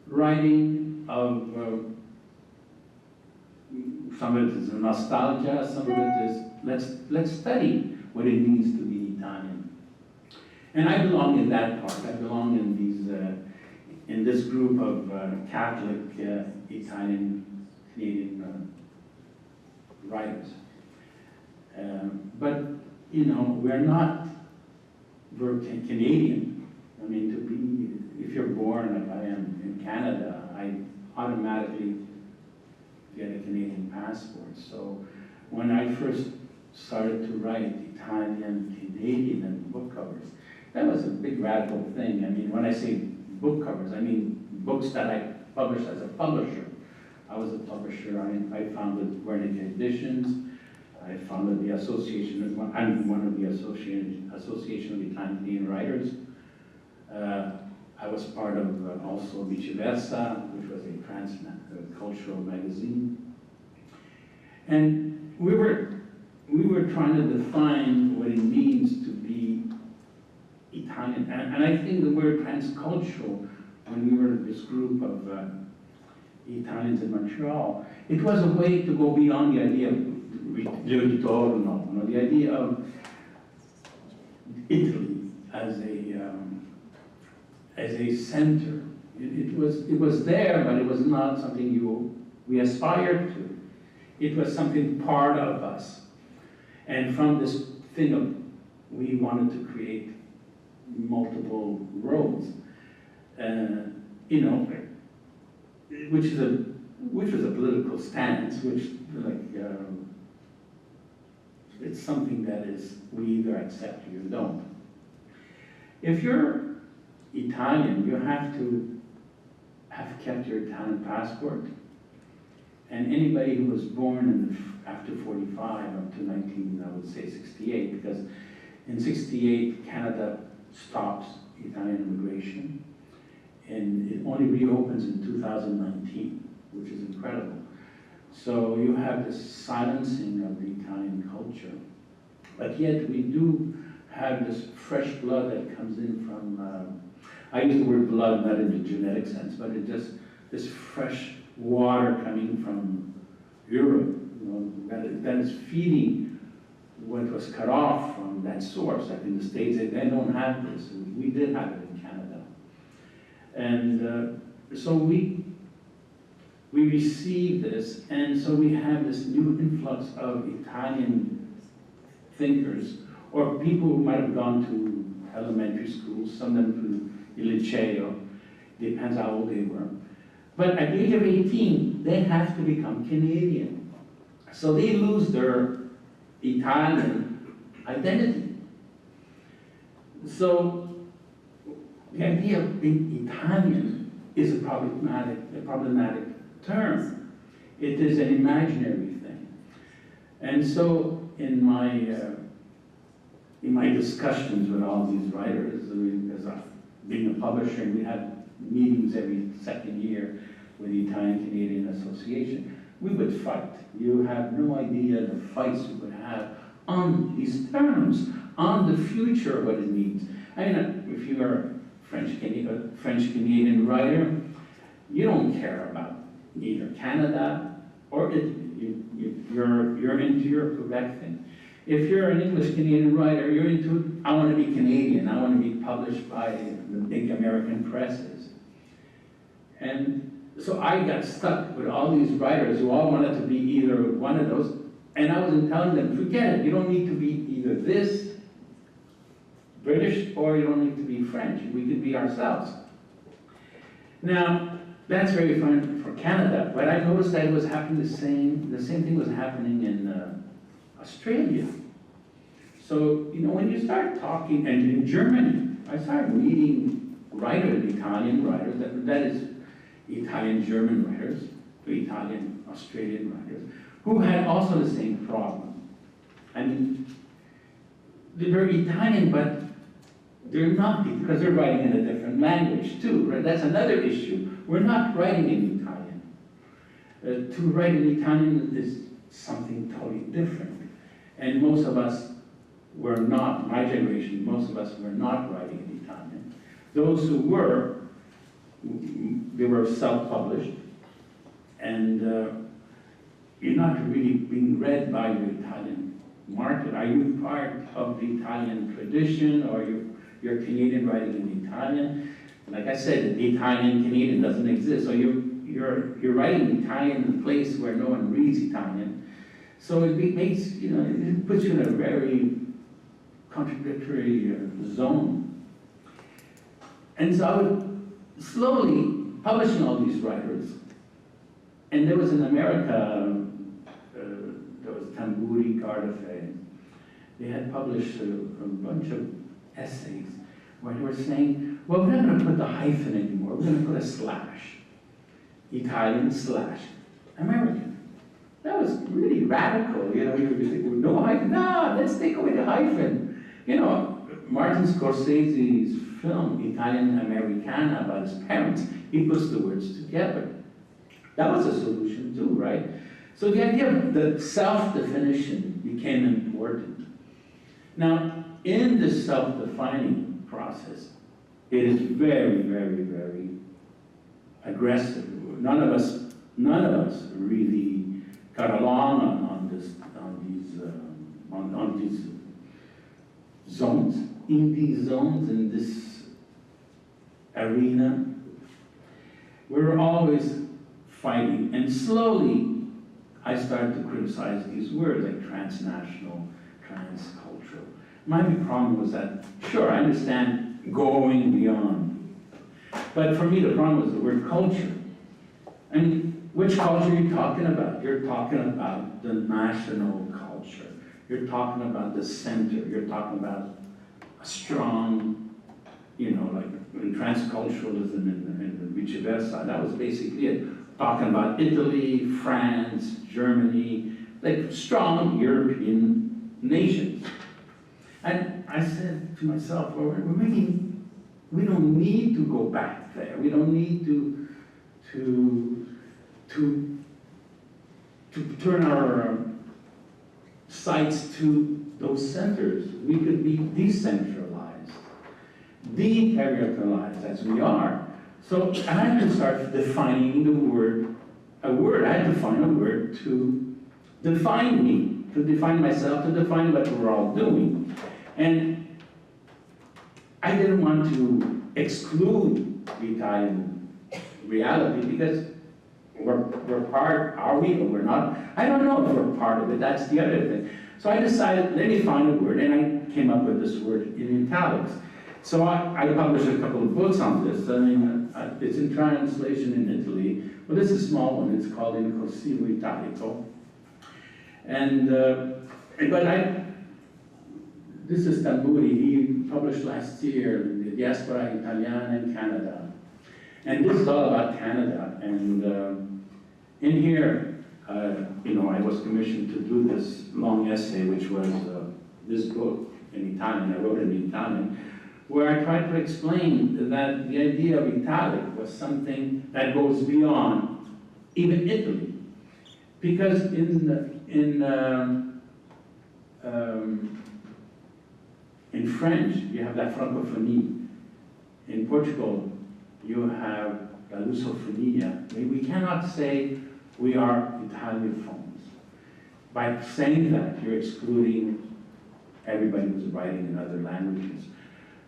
writing of, some of it is nostalgia, some of it is, let's study what it means to be Italian. And I belong in that part. I belong in in this group of Catholic Italian Canadian writers. But, you know, we're Canadian. I mean, if you're born like I am in Canada, I automatically get a Canadian passport. So when I first started to write Italian, Canadian, and book covers, that was a big radical thing. I mean, when I say book covers, I mean books that I published as a publisher. I was a publisher. I founded Wernicke Editions. I founded the association. I'm one of the Association of Italian Canadian Writers. I was part of also Viceversa, which was a transcultural magazine. And we were trying to define what it means to be Italian. And I think the word transcultural, when we were this group of Italians in Montreal, it was a way to go beyond the idea of ritorno, the idea of Italy as a center. It was there, but it was not something we aspired to. It was something part of us. And from this thing of, we wanted to create multiple roads, you know, which was a political stance, which it's something that is, we either accept or you don't. If you're Italian, you have to have kept your Italian passport. And anybody who was born after 45 up to 1968, because in 68 Canada stops Italian immigration. and it only reopens in 2019, which is incredible. So you have this silencing of the Italian culture, but yet we do have this fresh blood that comes in from, I use the word blood not in the genetic sense, but it just, this fresh water coming from Europe, you know, that is feeding what was cut off from that source. Like in the States, they don't have this. We did have it in Canada. And so we receive this, and so we have this new influx of Italian thinkers, or people who might have gone to elementary school, some of them to the liceo, depends how old they were. But at the age of 18, they have to become Canadian. So they lose their Italian identity. So the idea of being Italian is a problematic term. It is an imaginary thing. And so in my discussions with all these writers, as being a publisher, we have meetings every second year with the Italian Canadian Association. We would fight. You have no idea the fights we would have on these terms, on the future, what it means. I mean, if you are a French Canadian writer, you don't care about either Canada or Italy. You're into your Quebec thing. If you're an English Canadian writer, you're into, I want to be Canadian, I want to be published by the big American presses. And so I got stuck with all these writers who all wanted to be either one of those, and I wasn't telling them, forget it, you don't need to be either this, British, or you don't need to be French. We could be ourselves. Now, that's very fun for Canada, but I noticed that it was happening the same thing was happening in Australia. So, you know, when you start talking, and in Germany, I started meeting writers, Italian writers, that is Italian-German writers, Italian-Australian writers, who had also the same problem. I mean, they're Italian, but they're not, because they're writing in a different language too, right? That's another issue. We're not writing in Italian. To write in Italian is something totally different. And most of us were not, my generation, most of us were not writing in Italian. Those who were, they were self-published, and you're not really being read by your Italian market. Are you part of the Italian tradition, or you're Canadian writing in Italian? Like I said, the Italian Canadian doesn't exist, so you're writing Italian in a place where no one reads Italian. So it makes, you know, it puts you in a very contradictory zone. And so I would slowly publishing all these writers. And there was in America, there was Tamburi, Gardafe. They had published a bunch of essays where they were saying, well, we're not going to put the hyphen anymore, we're going to put a slash. Italian slash American. That was really radical, you know, you would think, well, no hyphen, no, let's take away the hyphen. You know, Martin Scorsese's film, Italian Americana, about his parents, he puts the words together. That was a solution too, right? So the idea of the self-definition became important. Now, in the self-defining process, it is very, very, very aggressive. None of us really got along on these zones. In these zones, in this arena, we were always fighting, and slowly I started to criticize these words like transnational, transcultural. My big problem was that, sure, I understand going beyond, but for me the problem was the word culture. I mean, which culture are you talking about? You're talking about the national culture. You're talking about the center. You're talking about a strong, you know, like in transculturalism and vice versa. That was basically it. Talking about Italy, France, Germany, like strong European nations. And I said to myself, well, we're making we don't need to go back there. We don't need to turn our sights to those centers. We could be decentralized, deterritorialized as we are. So I had to start defining a word. I had to find a word to define me, to define myself, to define what we're all doing. And I didn't want to exclude the Italian reality because we're part, are we or we're not? I don't know if we're part of it, that's the other thing. So I decided, let me find a word, and I came up with this word in italics. So I published a couple of books on this. I mean, it's in translation in Italy, but it's a small one. It's called In Corsivo Italico. And, this is Tamburi. He published last year, The Diaspora Italiana in Canada. And this is all about Canada. And in here, I was commissioned to do this long essay, which was this book in Italian. I wrote it in Italian, where I tried to explain that the idea of Italic was something that goes beyond even Italy. Because in French, you have la francophonie. In Portugal, you have la lusophonia. We cannot say we are Italiophones. By saying that, you're excluding everybody who's writing in other languages.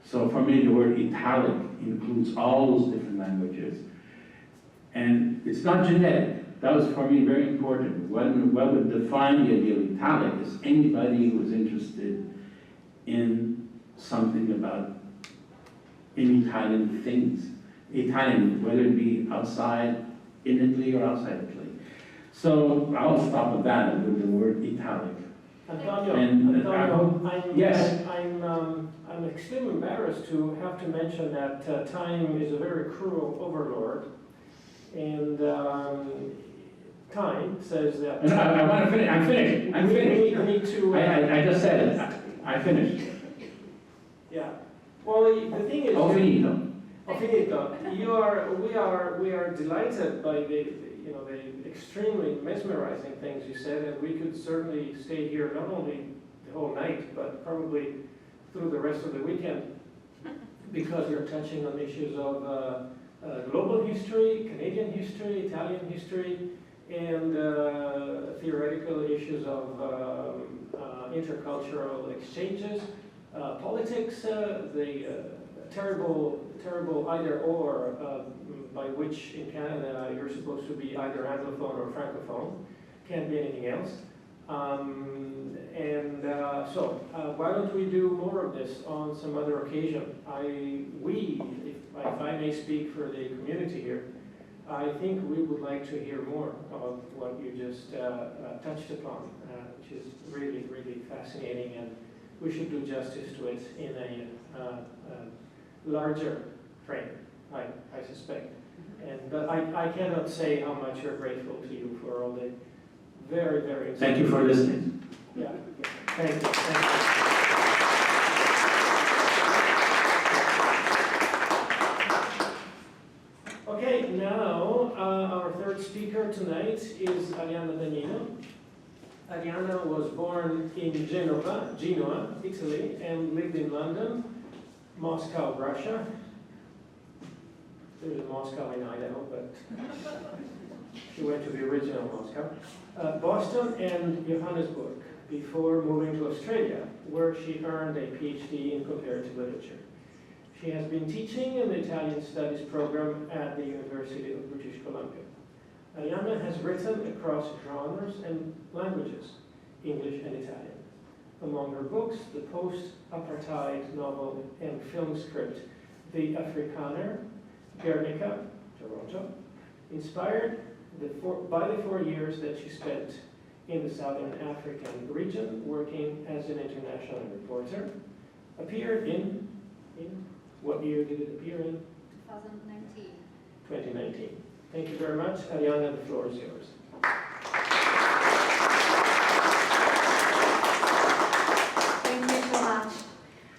So for me, the word Italic includes all those different languages. And it's not genetic. That was for me very important. What would define the idea of Italic is anybody who is interested in something about in Italian things. Italian, whether it be outside in Italy or outside Italy. So I'll stop with that, with the word Italic. Antonio, yes. I'm extremely embarrassed to have to mention that time is a very cruel overlord, and time says that. No, I want to finish. I'm finished. I'm finished. We need to. I just said it. I finished. Yeah. Well, the thing is. Oh, finito. Oh, finito. We are delighted by the extremely mesmerizing things you said, and we could certainly stay here not only the whole night, but probably through the rest of the weekend, because you're touching on issues of global history, Canadian history, Italian history, and theoretical issues of intercultural exchanges, politics, the terrible either-or, by which in Canada you're supposed to be either Anglophone or Francophone, can't be anything else. So why don't we do more of this on some other occasion? If I may speak for the community here, I think we would like to hear more of what you just touched upon, which is really, really fascinating, and we should do justice to it in a larger frame, I suspect. But I cannot say how much we're grateful to you for all the very, very... Thank you for listening. Yeah, thank you. Thank you. Okay, now our third speaker tonight is Arianna Dagnino. Arianna was born in Genoa, Italy, and lived in London, Moscow, Russia. There's a Moscow in Idaho, but she went to the original Moscow. Boston and Johannesburg before moving to Australia, where she earned a PhD in comparative literature. She has been teaching in the Italian Studies program at the University of British Columbia. Arianna has written across genres and languages, English and Italian. Among her books, the post-apartheid novel and film script, The Afrikaner, Guernica, Toronto, inspired by the 4 years that she spent in the Southern African region working as an international reporter, appeared in what year did it appear in? 2019. 2019. Thank you very much. Arianna, the floor is yours. Thank you so much.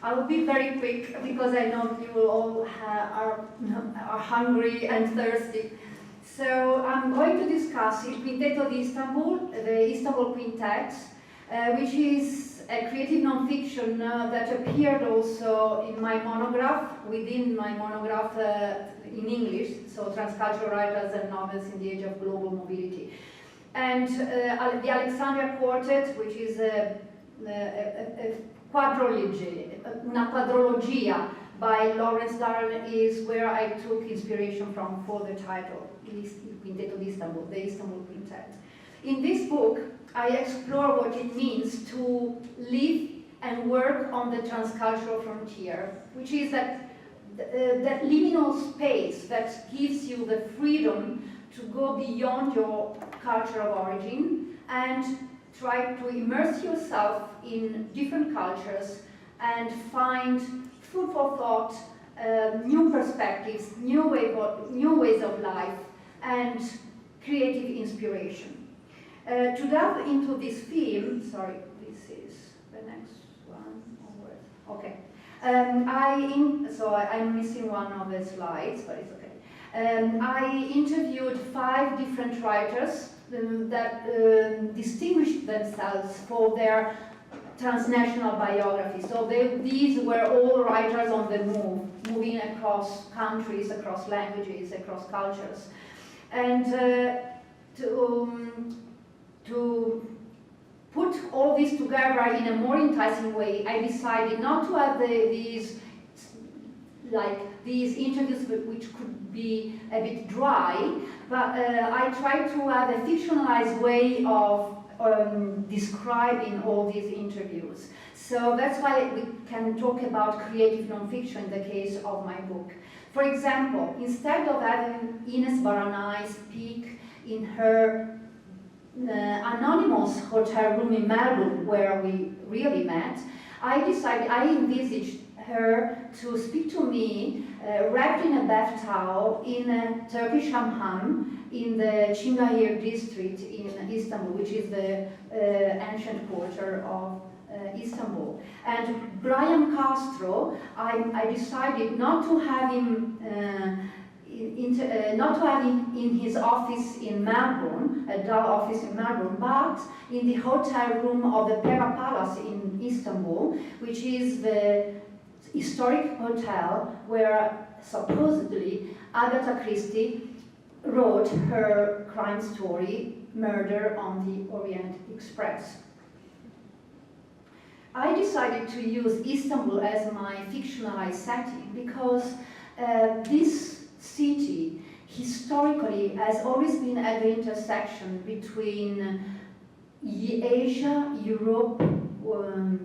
I'll be very quick because I know you will all are hungry and thirsty. So I'm going to discuss Il Quintetto di Istanbul, the Istanbul Quintet, which is a creative non-fiction that appeared also in my monograph, within my monograph in English, so Transcultural Writers and Novels in the Age of Global Mobility. And the Alexandria Quartet, which is a una quadrologia by Lawrence Darrell, is where I took inspiration from for the title, Il Quintetto di Istanbul, the Istanbul Quintet. In this book, I explore what it means to live and work on the transcultural frontier, which is that liminal space that gives you the freedom to go beyond your culture of origin and try to immerse yourself in different cultures and find food for thought, new perspectives, new ways of life, and creative inspiration. To delve into this theme, sorry, this is the next one. Okay. So I'm missing one of the slides, but it's okay. I interviewed 5 different writers that distinguished themselves for their transnational biography. So these were all writers on the move, moving across countries, across languages, across cultures. And to put all this together in a more enticing way, I decided not to have these interviews which could be a bit dry, but I tried to have a fictionalized way of describing all these interviews. So that's why we can talk about creative nonfiction in the case of my book. For example, instead of having Ines Baranai speak in her anonymous hotel room in Melbourne, where we really met, I envisaged her to speak to me wrapped in a bath towel in a Turkish hammam in the Çimdahir district in Istanbul, which is the ancient quarter of Istanbul. And Brian Castro, I decided not to have him in his office in Melbourne, a dull office in Melbourne, but in the hotel room of the Pera Palace in Istanbul, which is the historic hotel where supposedly Agatha Christie wrote her crime story, Murder on the Orient Express. I decided to use Istanbul as my fictionalized setting because this city historically has always been at the intersection between Asia, Europe,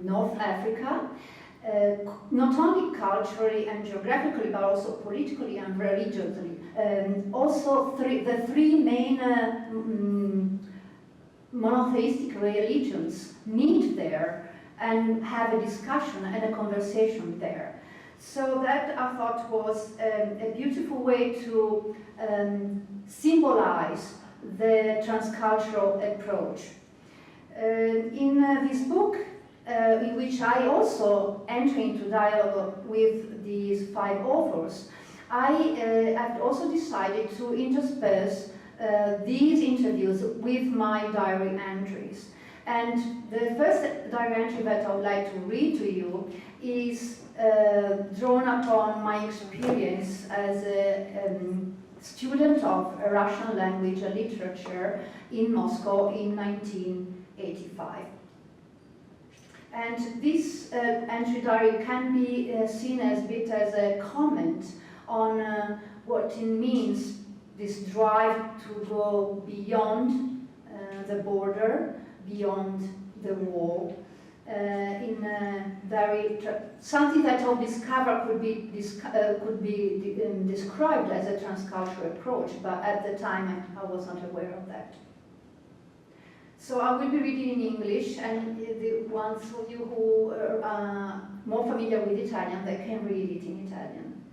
North Africa, not only culturally and geographically, but also politically and religiously. Also, the 3 main monotheistic religions meet there and have a discussion and a conversation there. So that I thought was a beautiful way to symbolize the transcultural approach. In this book, in which I also enter into dialogue with these 5 authors, I have also decided to intersperse these interviews with my diary entries. And the first diary entry that I would like to read to you is drawn upon my experience as a student of Russian language and literature in Moscow in 1985. And this entry diary can be seen as a bit as a comment on what it means, this drive to go beyond the border, beyond the wall, something that I'll discover could be described as a transcultural approach, but at the time I was not aware of that. So I will be reading in English, and the ones of you who are more familiar with Italian, they can read it in Italian.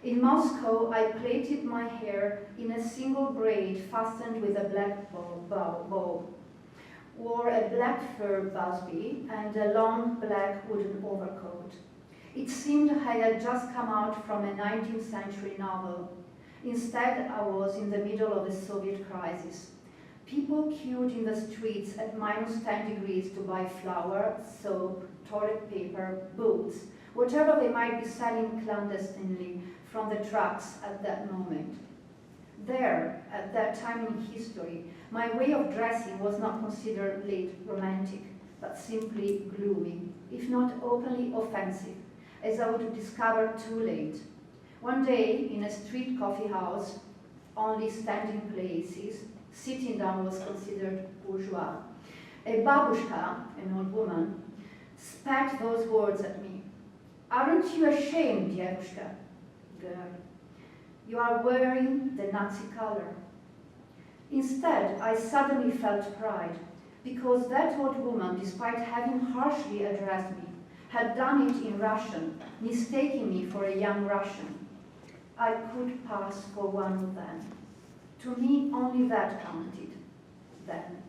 In Moscow, I plaited my hair in a single braid fastened with a black bow, wore a black fur busby and a long black wooden overcoat. It seemed I had just come out from a 19th century novel. Instead, I was in the middle of the Soviet crisis. People queued in the streets at -10 degrees to buy flour, soap, toilet paper, boots, whatever they might be selling clandestinely from the trucks at that moment. There, at that time in history, my way of dressing was not considered late romantic, but simply gloomy, if not openly offensive, as I would discover too late. One day, in a street coffee house, only standing places, sitting down was considered bourgeois. A babushka, an old woman, spat those words at me. "Aren't you ashamed, Devushka?" Girl. "You are wearing the Nazi color." Instead, I suddenly felt pride, because that old woman, despite having harshly addressed me, had done it in Russian, mistaking me for a young Russian. I could pass for one of them. To me, only that counted then.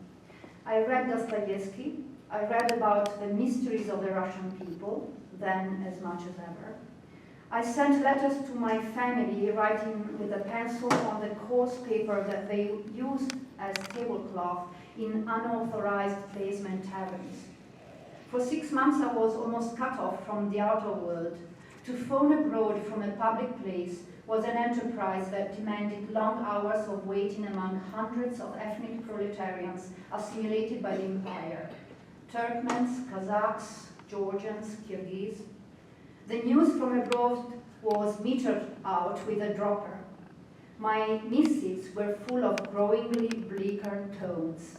I read Dostoevsky. I read about the mysteries of the Russian people, then as much as ever. I sent letters to my family, writing with a pencil on the coarse paper that they used as tablecloth in unauthorized basement taverns. For 6 months I was almost cut off from the outer world. To phone abroad from a public place was an enterprise that demanded long hours of waiting among hundreds of ethnic proletarians assimilated by the empire. Turkmens, Kazakhs, Georgians, Kyrgyz. The news from abroad was metered out with a dropper. My missives were full of growingly bleaker tones.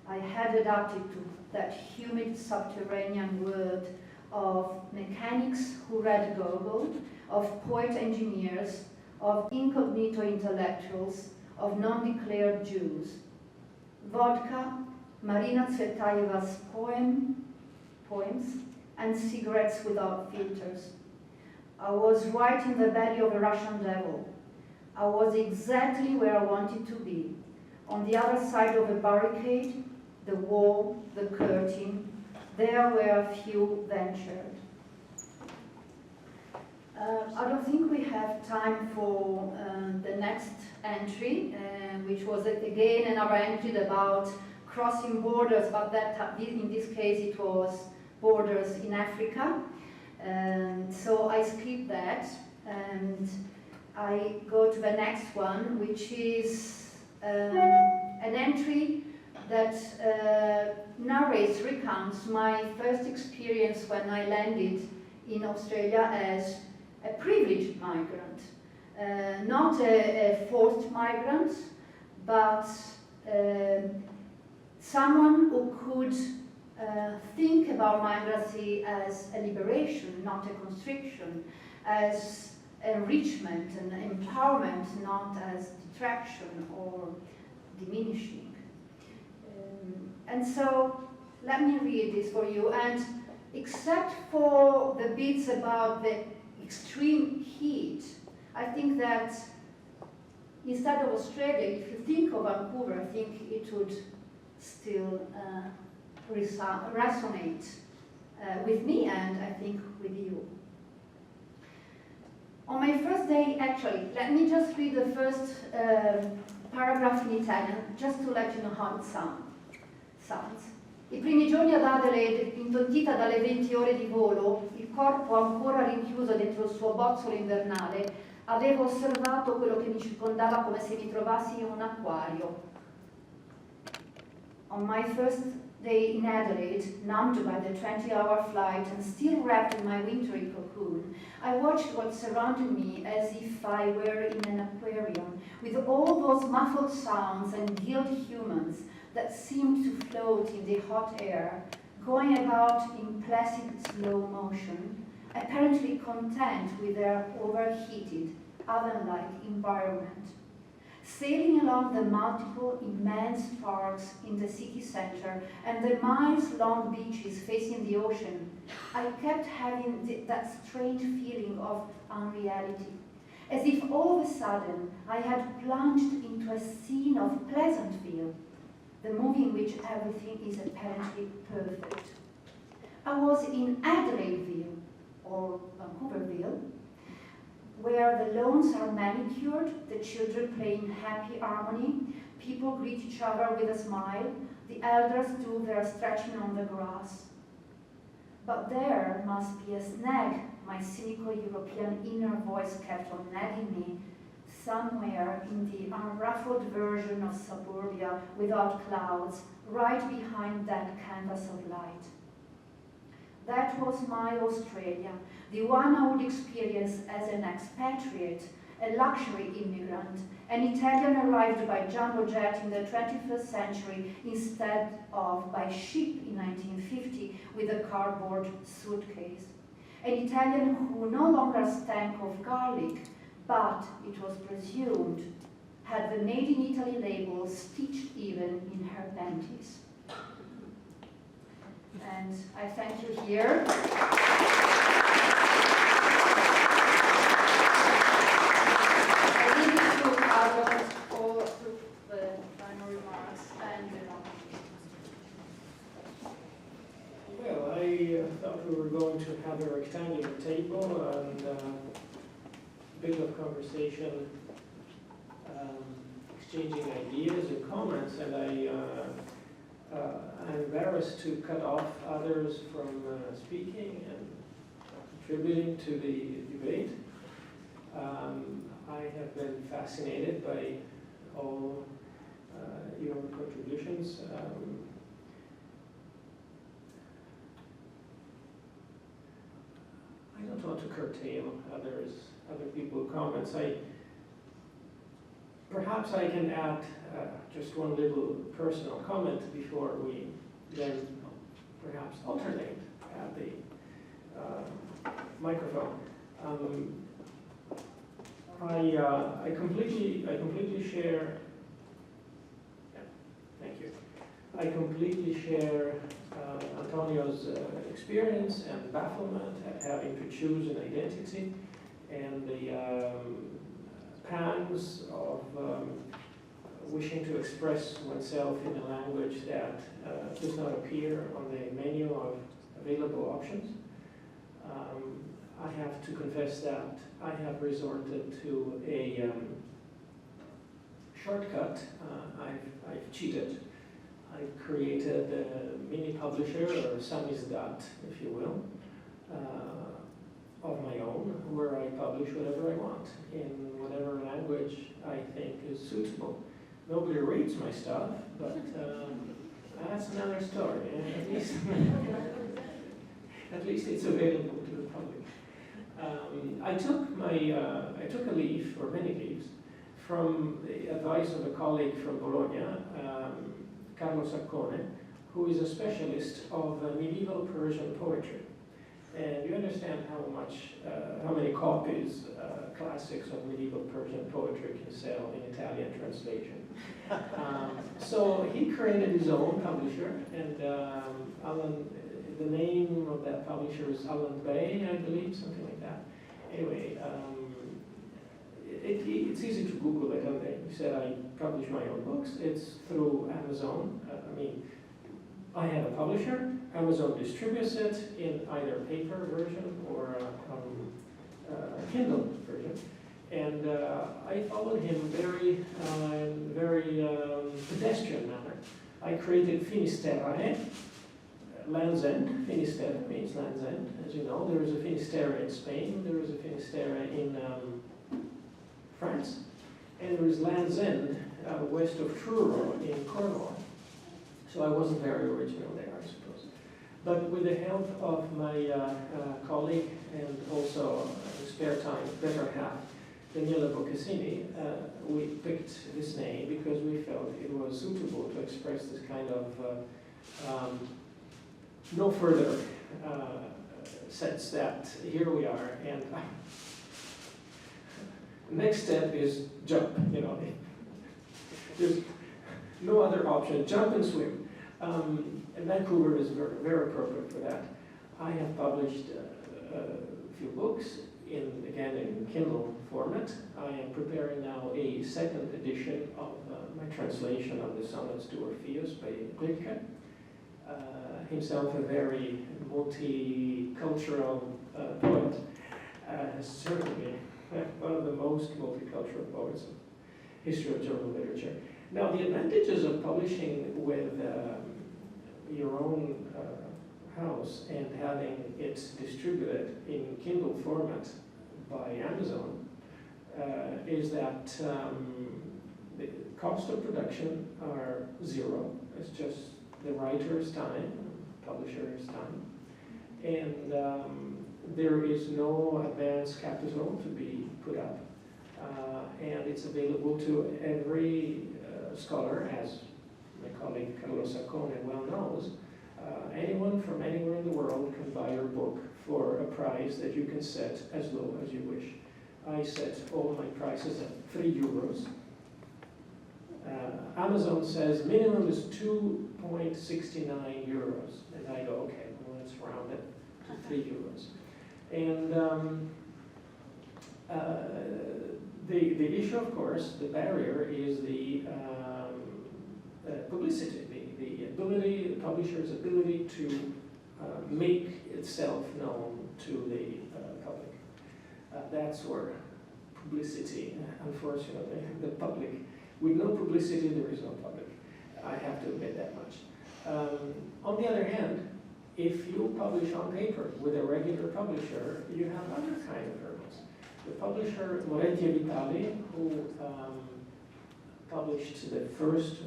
I had adapted to that humid subterranean world of mechanics who read Gogol, of poet engineers, of incognito intellectuals, of non-declared Jews. Vodka, Marina Tsvetayeva's poems, and cigarettes without filters. I was right in the belly of a Russian devil. I was exactly where I wanted to be, on the other side of the barricade, the wall, the curtain, there where few ventured. I don't think we have time for the next entry, which was again another entry about crossing borders, but that in this case it was borders in Africa. So I skip that and I go to the next one, which is an entry that recounts my first experience when I landed in Australia as a privileged migrant. Not a forced migrant, but someone who could think about migrancy as a liberation, not a constriction, as enrichment and empowerment, not as detraction or diminishing. And so, let me read this for you. And except for the bits about the extreme heat, I think that instead of Australia, if you think of Vancouver, I think it would still resonate with me and I think with you. On my first day, actually, let me just read the first paragraph in Italian, just to let you know how it sounds. I primi giorni ad Adelaide, intontita dalle 20 ore di volo, il corpo ancora rinchiuso dentro il suo bozzolo invernale, avevo osservato quello che mi circondava come se mi trovassi in un acquario. On my first day in Adelaide, numbed by the 20-hour flight and still wrapped in my wintry cocoon, I watched what surrounded me as if I were in an aquarium, with all those muffled sounds and gilt humans that seemed to float in the hot air, going about in placid slow motion, apparently content with their overheated, oven-like environment. Sailing along the multiple immense parks in the city center and the miles-long beaches facing the ocean, I kept having that strange feeling of unreality, as if all of a sudden I had plunged into a scene of Pleasantville, the movie in which everything is apparently perfect. I was in Adelaideville, or Vancouverville, where the lawns are manicured, the children play in happy harmony, people greet each other with a smile, the elders do their stretching on the grass. But there must be a snag, my cynical European inner voice kept on nagging me, somewhere in the unruffled version of suburbia without clouds, right behind that canvas of light. That was my Australia, the one I would experience as an expatriate, a luxury immigrant, an Italian arrived by jumbo jet in the 21st century instead of by ship in 1950 with a cardboard suitcase. An Italian who no longer stank of garlic, but it was presumed had the Made in Italy label stitched even in her panties. And I thank you here. I leave it to Carlo for the final remarks and Well, I thought we were going to have a rectangular table and a bit of conversation, exchanging ideas and comments, and I'm embarrassed to cut off others from speaking and contributing to the debate. I have been fascinated by all your contributions. I don't want to curtail other people's comments. Perhaps I can add just one little personal comment before we then perhaps alternate at the microphone. I completely share. Yeah, thank you. I completely share Antonio's experience and bafflement at having to choose an identity, and the pangs of wishing to express oneself in a language that does not appear on the menu of available options. I have to confess that I have resorted to a shortcut. I've cheated. I've created a mini publisher, or samizdat, if you will, of my own, where I publish whatever I want in whatever language I think is suitable. Nobody reads my stuff, but that's another story. At least it's available to the public. I took a leaf, or many leaves, from the advice of a colleague from Bologna, Carlo, who is a specialist of medieval Persian poetry. And you understand how many copies classics of medieval Persian poetry can sell in Italian translation. So he created his own publisher, and the name of that publisher is Alan Bay, I believe, something like that. Anyway, it's easy to Google it, and he said I publish my own books. It's through Amazon. I have a publisher. Amazon distributes it in either paper version or Kindle version. And I followed him very pedestrian manner. I created Finisterre, Land's End. Finisterre means Land's End. As you know, there is a Finisterre in Spain, there is a Finisterre in France, and there is Land's End west of Truro in Cornwall. So I wasn't very original there, I suppose. But with the help of my colleague and also in spare time, better half, Daniela Boccassini, we picked this name because we felt it was suitable to express this kind of no further sense that here we are, and next step is jump, There's no other option, jump and swim. And Vancouver is very, very appropriate for that. I have published a few books, again in Kindle format. I am preparing now a second edition of my translation of the Sonnets to Orpheus by Rilke. himself a very multicultural poet, certainly one of the most multicultural poets in history of German literature. Now, the advantages of publishing with your own house and having it distributed in Kindle format by Amazon is that the cost of production are zero. It's just the writer's time, publisher's time, and there is no advance capital to be put up, and it's available to every scholar, as my colleague Carlo well knows. Anyone from anywhere in the world can buy your book for a price that you can set as low as you wish. I set all my prices at €3. Amazon says minimum is €2.69, and I go, okay, well, let's round it to €3. And the issue, of course, the barrier is the publicity, the ability, the publisher's ability to make itself known to the public. That's where publicity, unfortunately, the public, with no publicity, there is no public. I have to admit that much. On the other hand, if you publish on paper with a regular publisher, you have other kind of hurdles. The publisher, Moretti Vitali, who published the first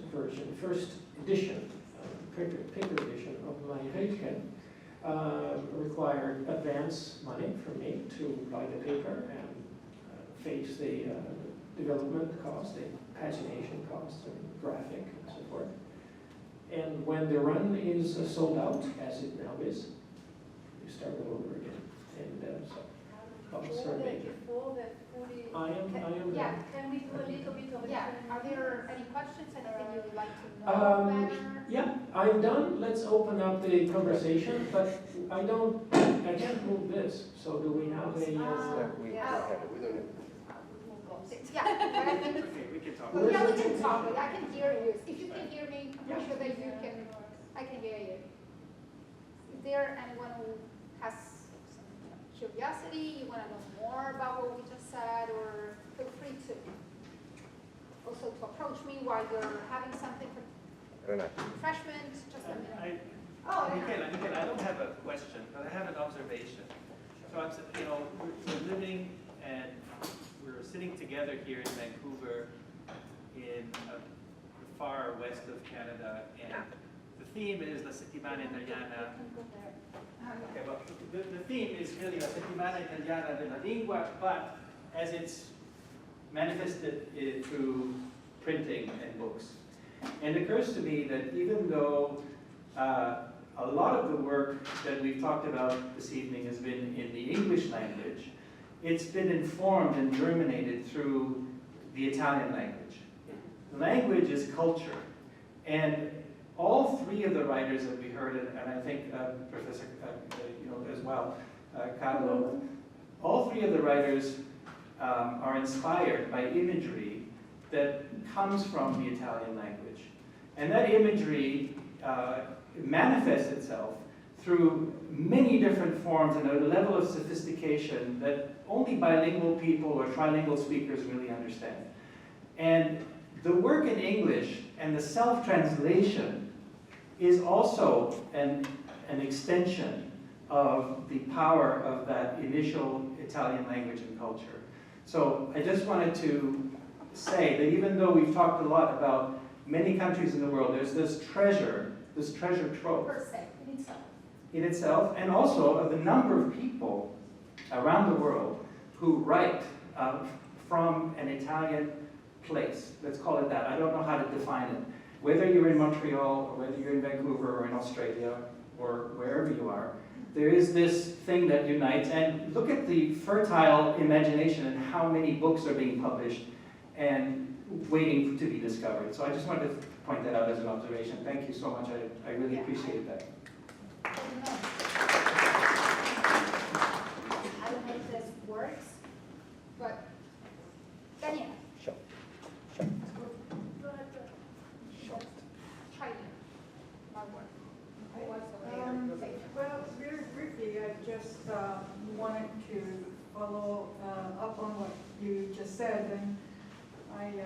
edition, paper edition of my Rilke, required advance money from me to buy the paper and face the development cost, the pagination cost, and graphic and so forth. And when the run is sold out, as it now is, you start all over again. And so, costs are major. I am Yeah. Can we do a little bit of Yeah, are there any questions, anything you would like to know better? Yeah, I'm done. Let's open up the conversation, but I can't move this. So do we have a? We don't have it. We don't have it. Yeah, but I think, Okay, we can talk. yeah, we can talk, but I can hear you. If you can hear me, I'm sure that you can, I can hear you. Is there anyone who has some curiosity, you want to know more about what we just said, or feel free to also to approach me while you're having something for refreshment, just a minute. Michela, I don't have a question, but I have an observation. So we're living and we're sitting together here in Vancouver in the far west of Canada, and the theme is La Settimana Italiana. Okay, well, the theme is really La Settimana Italiana della Lingua, but as it's manifested through printing and books. And it occurs to me that even though a lot of the work that we've talked about this evening has been in the English language, it's been informed and germinated through the Italian language. Language is culture. And all three of the writers that we heard, and I think Professor, as well, Carlo, all three of the writers are inspired by imagery that comes from the Italian language. And that imagery manifests itself through many different forms and a level of sophistication that only bilingual people or trilingual speakers really understand. And the work in English and the self-translation is also an extension of the power of that initial Italian language and culture. So I just wanted to say that even though we've talked a lot about many countries in the world, there's this treasure trove Per se, in itself, and also of the number of people around the world who write from an Italian place. Let's call it that. I don't know how to define it. Whether you're in Montreal, or whether you're in Vancouver, or in Australia, or wherever you are, there is this thing that unites. And look at the fertile imagination and how many books are being published and waiting to be discovered. So I just wanted to point that out as an observation. Thank you so much. I really appreciate that. I don't know if this works, but Daniel. Sure. Try it. Might work. I said, and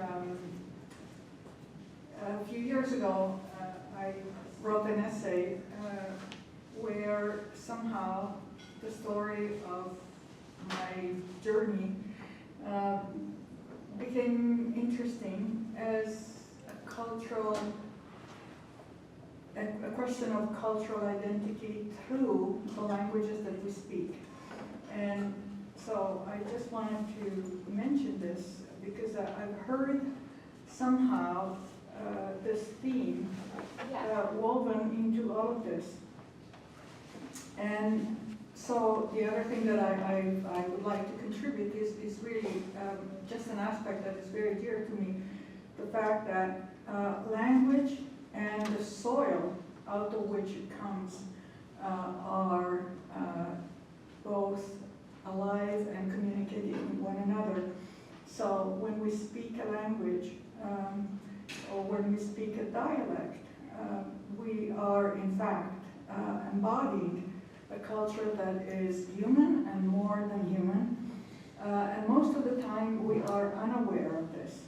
a few years ago, I wrote an essay where somehow the story of my journey became interesting as a question of cultural identity through the languages that we speak. And so I just wanted to mention this because I've heard somehow this theme woven into all of this. And so the other thing that I would like to contribute is really just an aspect that is very dear to me, the fact that language and the soil out of which it comes are both alive and communicating with one another. So when we speak a language or when we speak a dialect, we are in fact embodying a culture that is human and more than human. And most of the time we are unaware of this.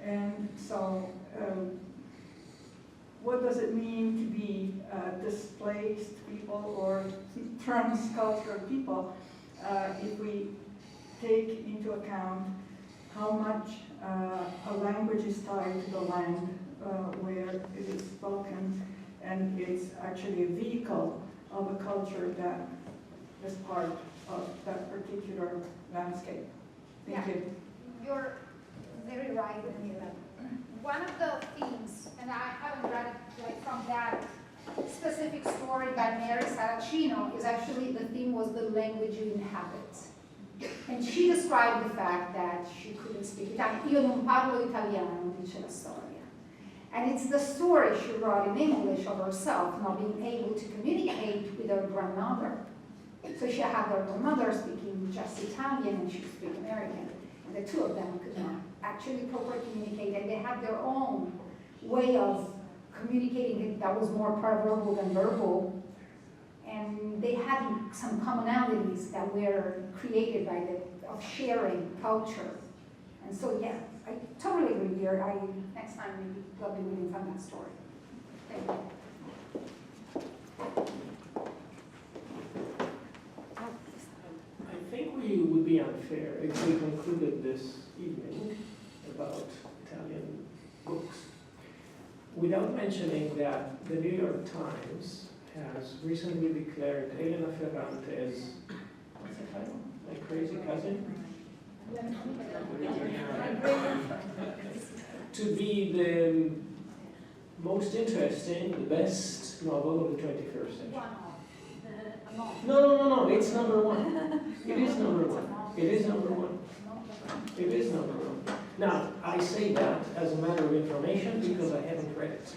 And so what does it mean to be displaced people or transcultural people if we take into account how much a language is tied to the land where it is spoken, and it's actually a vehicle of a culture that is part of that particular landscape. Thank you. You're very right, Daniela. One of the themes, and I haven't read it like from that specific story by Mary Saracino, is actually the theme was the language you inhabit. And she described the fact that she couldn't speak Italian. Io non parlo italiano, dice la storia. And it's the story she wrote in English of herself not being able to communicate with her grandmother. So she had her grandmother speaking just Italian and she spoke American. And the two of them could not actually properly communicate, and they had their own way of communicating that was more paraverbal than verbal. And they had some commonalities that were created by of sharing culture. And so, yeah, I totally agree here. Next time maybe lovely reading from that story. Thank you. I think we would be unfair if we concluded this evening about Italian books without mentioning that the New York Times has recently declared Elena Ferrante's, what's the title? My Crazy Cousin? To be the most interesting, the best novel of the 21st century. No, it's number one. It is number one. It is number one. It is number one. Now, I say that as a matter of information because I haven't read it.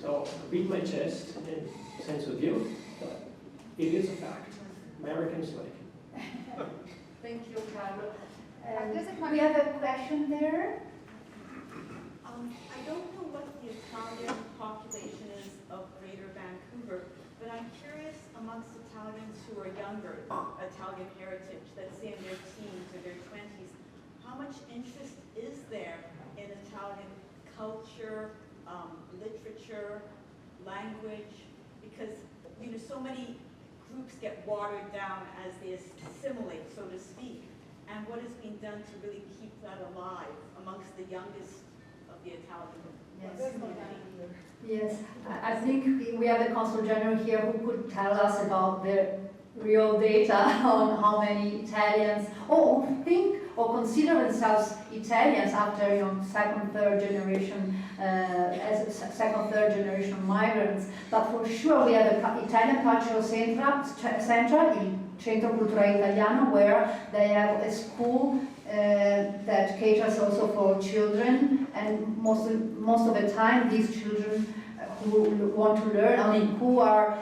So, beat my chest in sense of you, but it is a fact. Americans like it. Thank you, Carlo. We have a question there. I don't know what the Italian population is of Greater Vancouver, but I'm curious amongst Italians who are younger, Italian heritage, let's say in their teens or their 20s, how much interest is there in Italian culture, literature, language? Because so many groups get watered down as they assimilate, so to speak. And what is being done to really keep that alive amongst the youngest of the Italian community? Yes, I think we have the Consul General here who could tell us about the real data on how many Italians think or consider themselves Italians after second, third generation as second, third generation migrants. But for sure, we have the Italian Cultural Central in Centro Culturale Italiano, where they have a school that caters also for children, and most of the time these children who want to learn, who are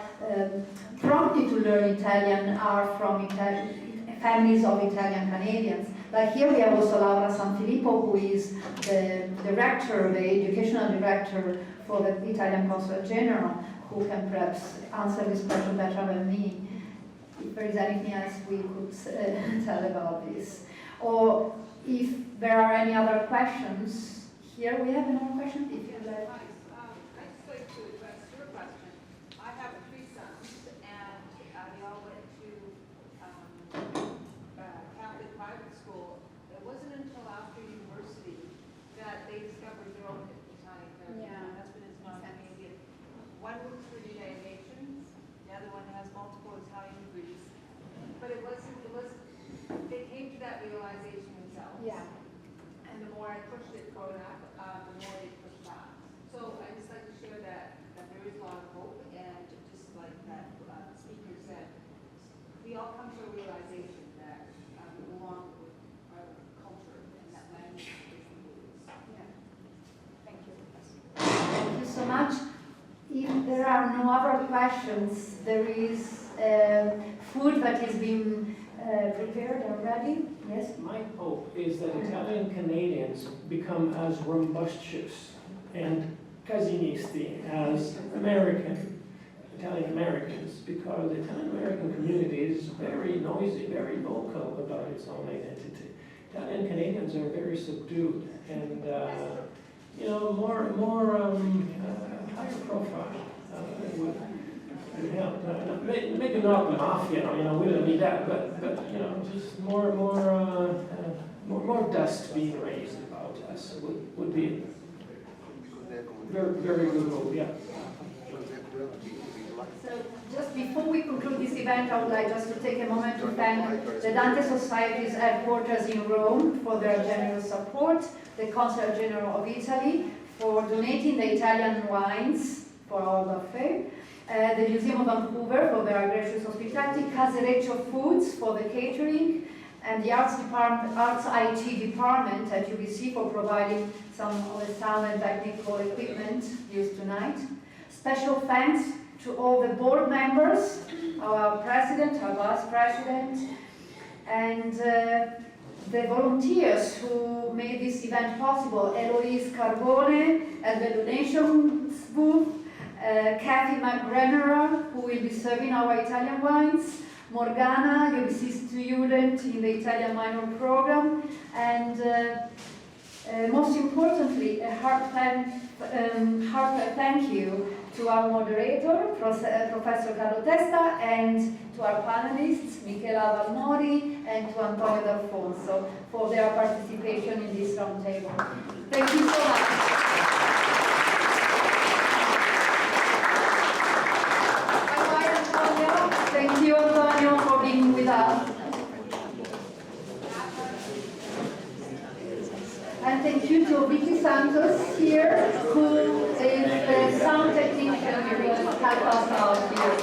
prompted to learn Italian are from families of Italian Canadians. Like here we have also Laura Sanfilippo, who is the director, the educational director for the Italian Consulate General, who can perhaps answer this question better than me. If there is anything else we could tell about this. Or if there are any other questions, here we have another question. If you like. I'd just like to address your question. I have 3 sons, and they all went to Catholic private school. It wasn't until after university that they discovered their own Italian heritage. Yeah. My husband is non-Canadian. One works for the United Nations, the other one has multiple Italian degrees. But they came to that realization themselves. Yeah. And the more I pushed it growing up, the more they pushed back. So I just like to share that there is a lot of hope, and just like that speaker said, we all come to a realization that we belong with our culture and that language is the roots. Yeah. Thank you. Thank you so much. If there are no other questions, there is food that is being prepared already. Yes? My hope is that Italian Canadians become as rumbustious and casinisti as Italian Americans, because the Italian American community is very noisy, very vocal about its own identity. Italian Canadians are very subdued and more higher profile would help. Maybe not the mafia, we don't need that, but just more dust being raised about us would be very, very good hope, yeah. So just before we conclude this event, I would like just to take a moment to thank the Dante Society's headquarters in Rome for their generous support, the Consul General of Italy for donating the Italian wines for our buffet, the Museum of Vancouver for their gracious hospitality, Casereccio Foods for the catering, and the Arts IT department at UBC for providing some of the sound and technical equipment used tonight. Special thanks to all the board members, our president, our vice president, and the volunteers who made this event possible. Eloise Carbone at the donations booth, Kathy McGrenera, who will be serving our Italian wines, Morgana, UBC student in the Italian minor program, and most importantly, a heartfelt thank you to our moderator, Professor Carlo Testa, and to our panelists, Michela Valmori and to Antonio D'Alfonso, for their participation in this roundtable. Thank you so much. Bye-bye, Antonio. Thank you, Antonio, for being with us. And thank you to Vicky Santos here, who is the sound technician who will help us out here.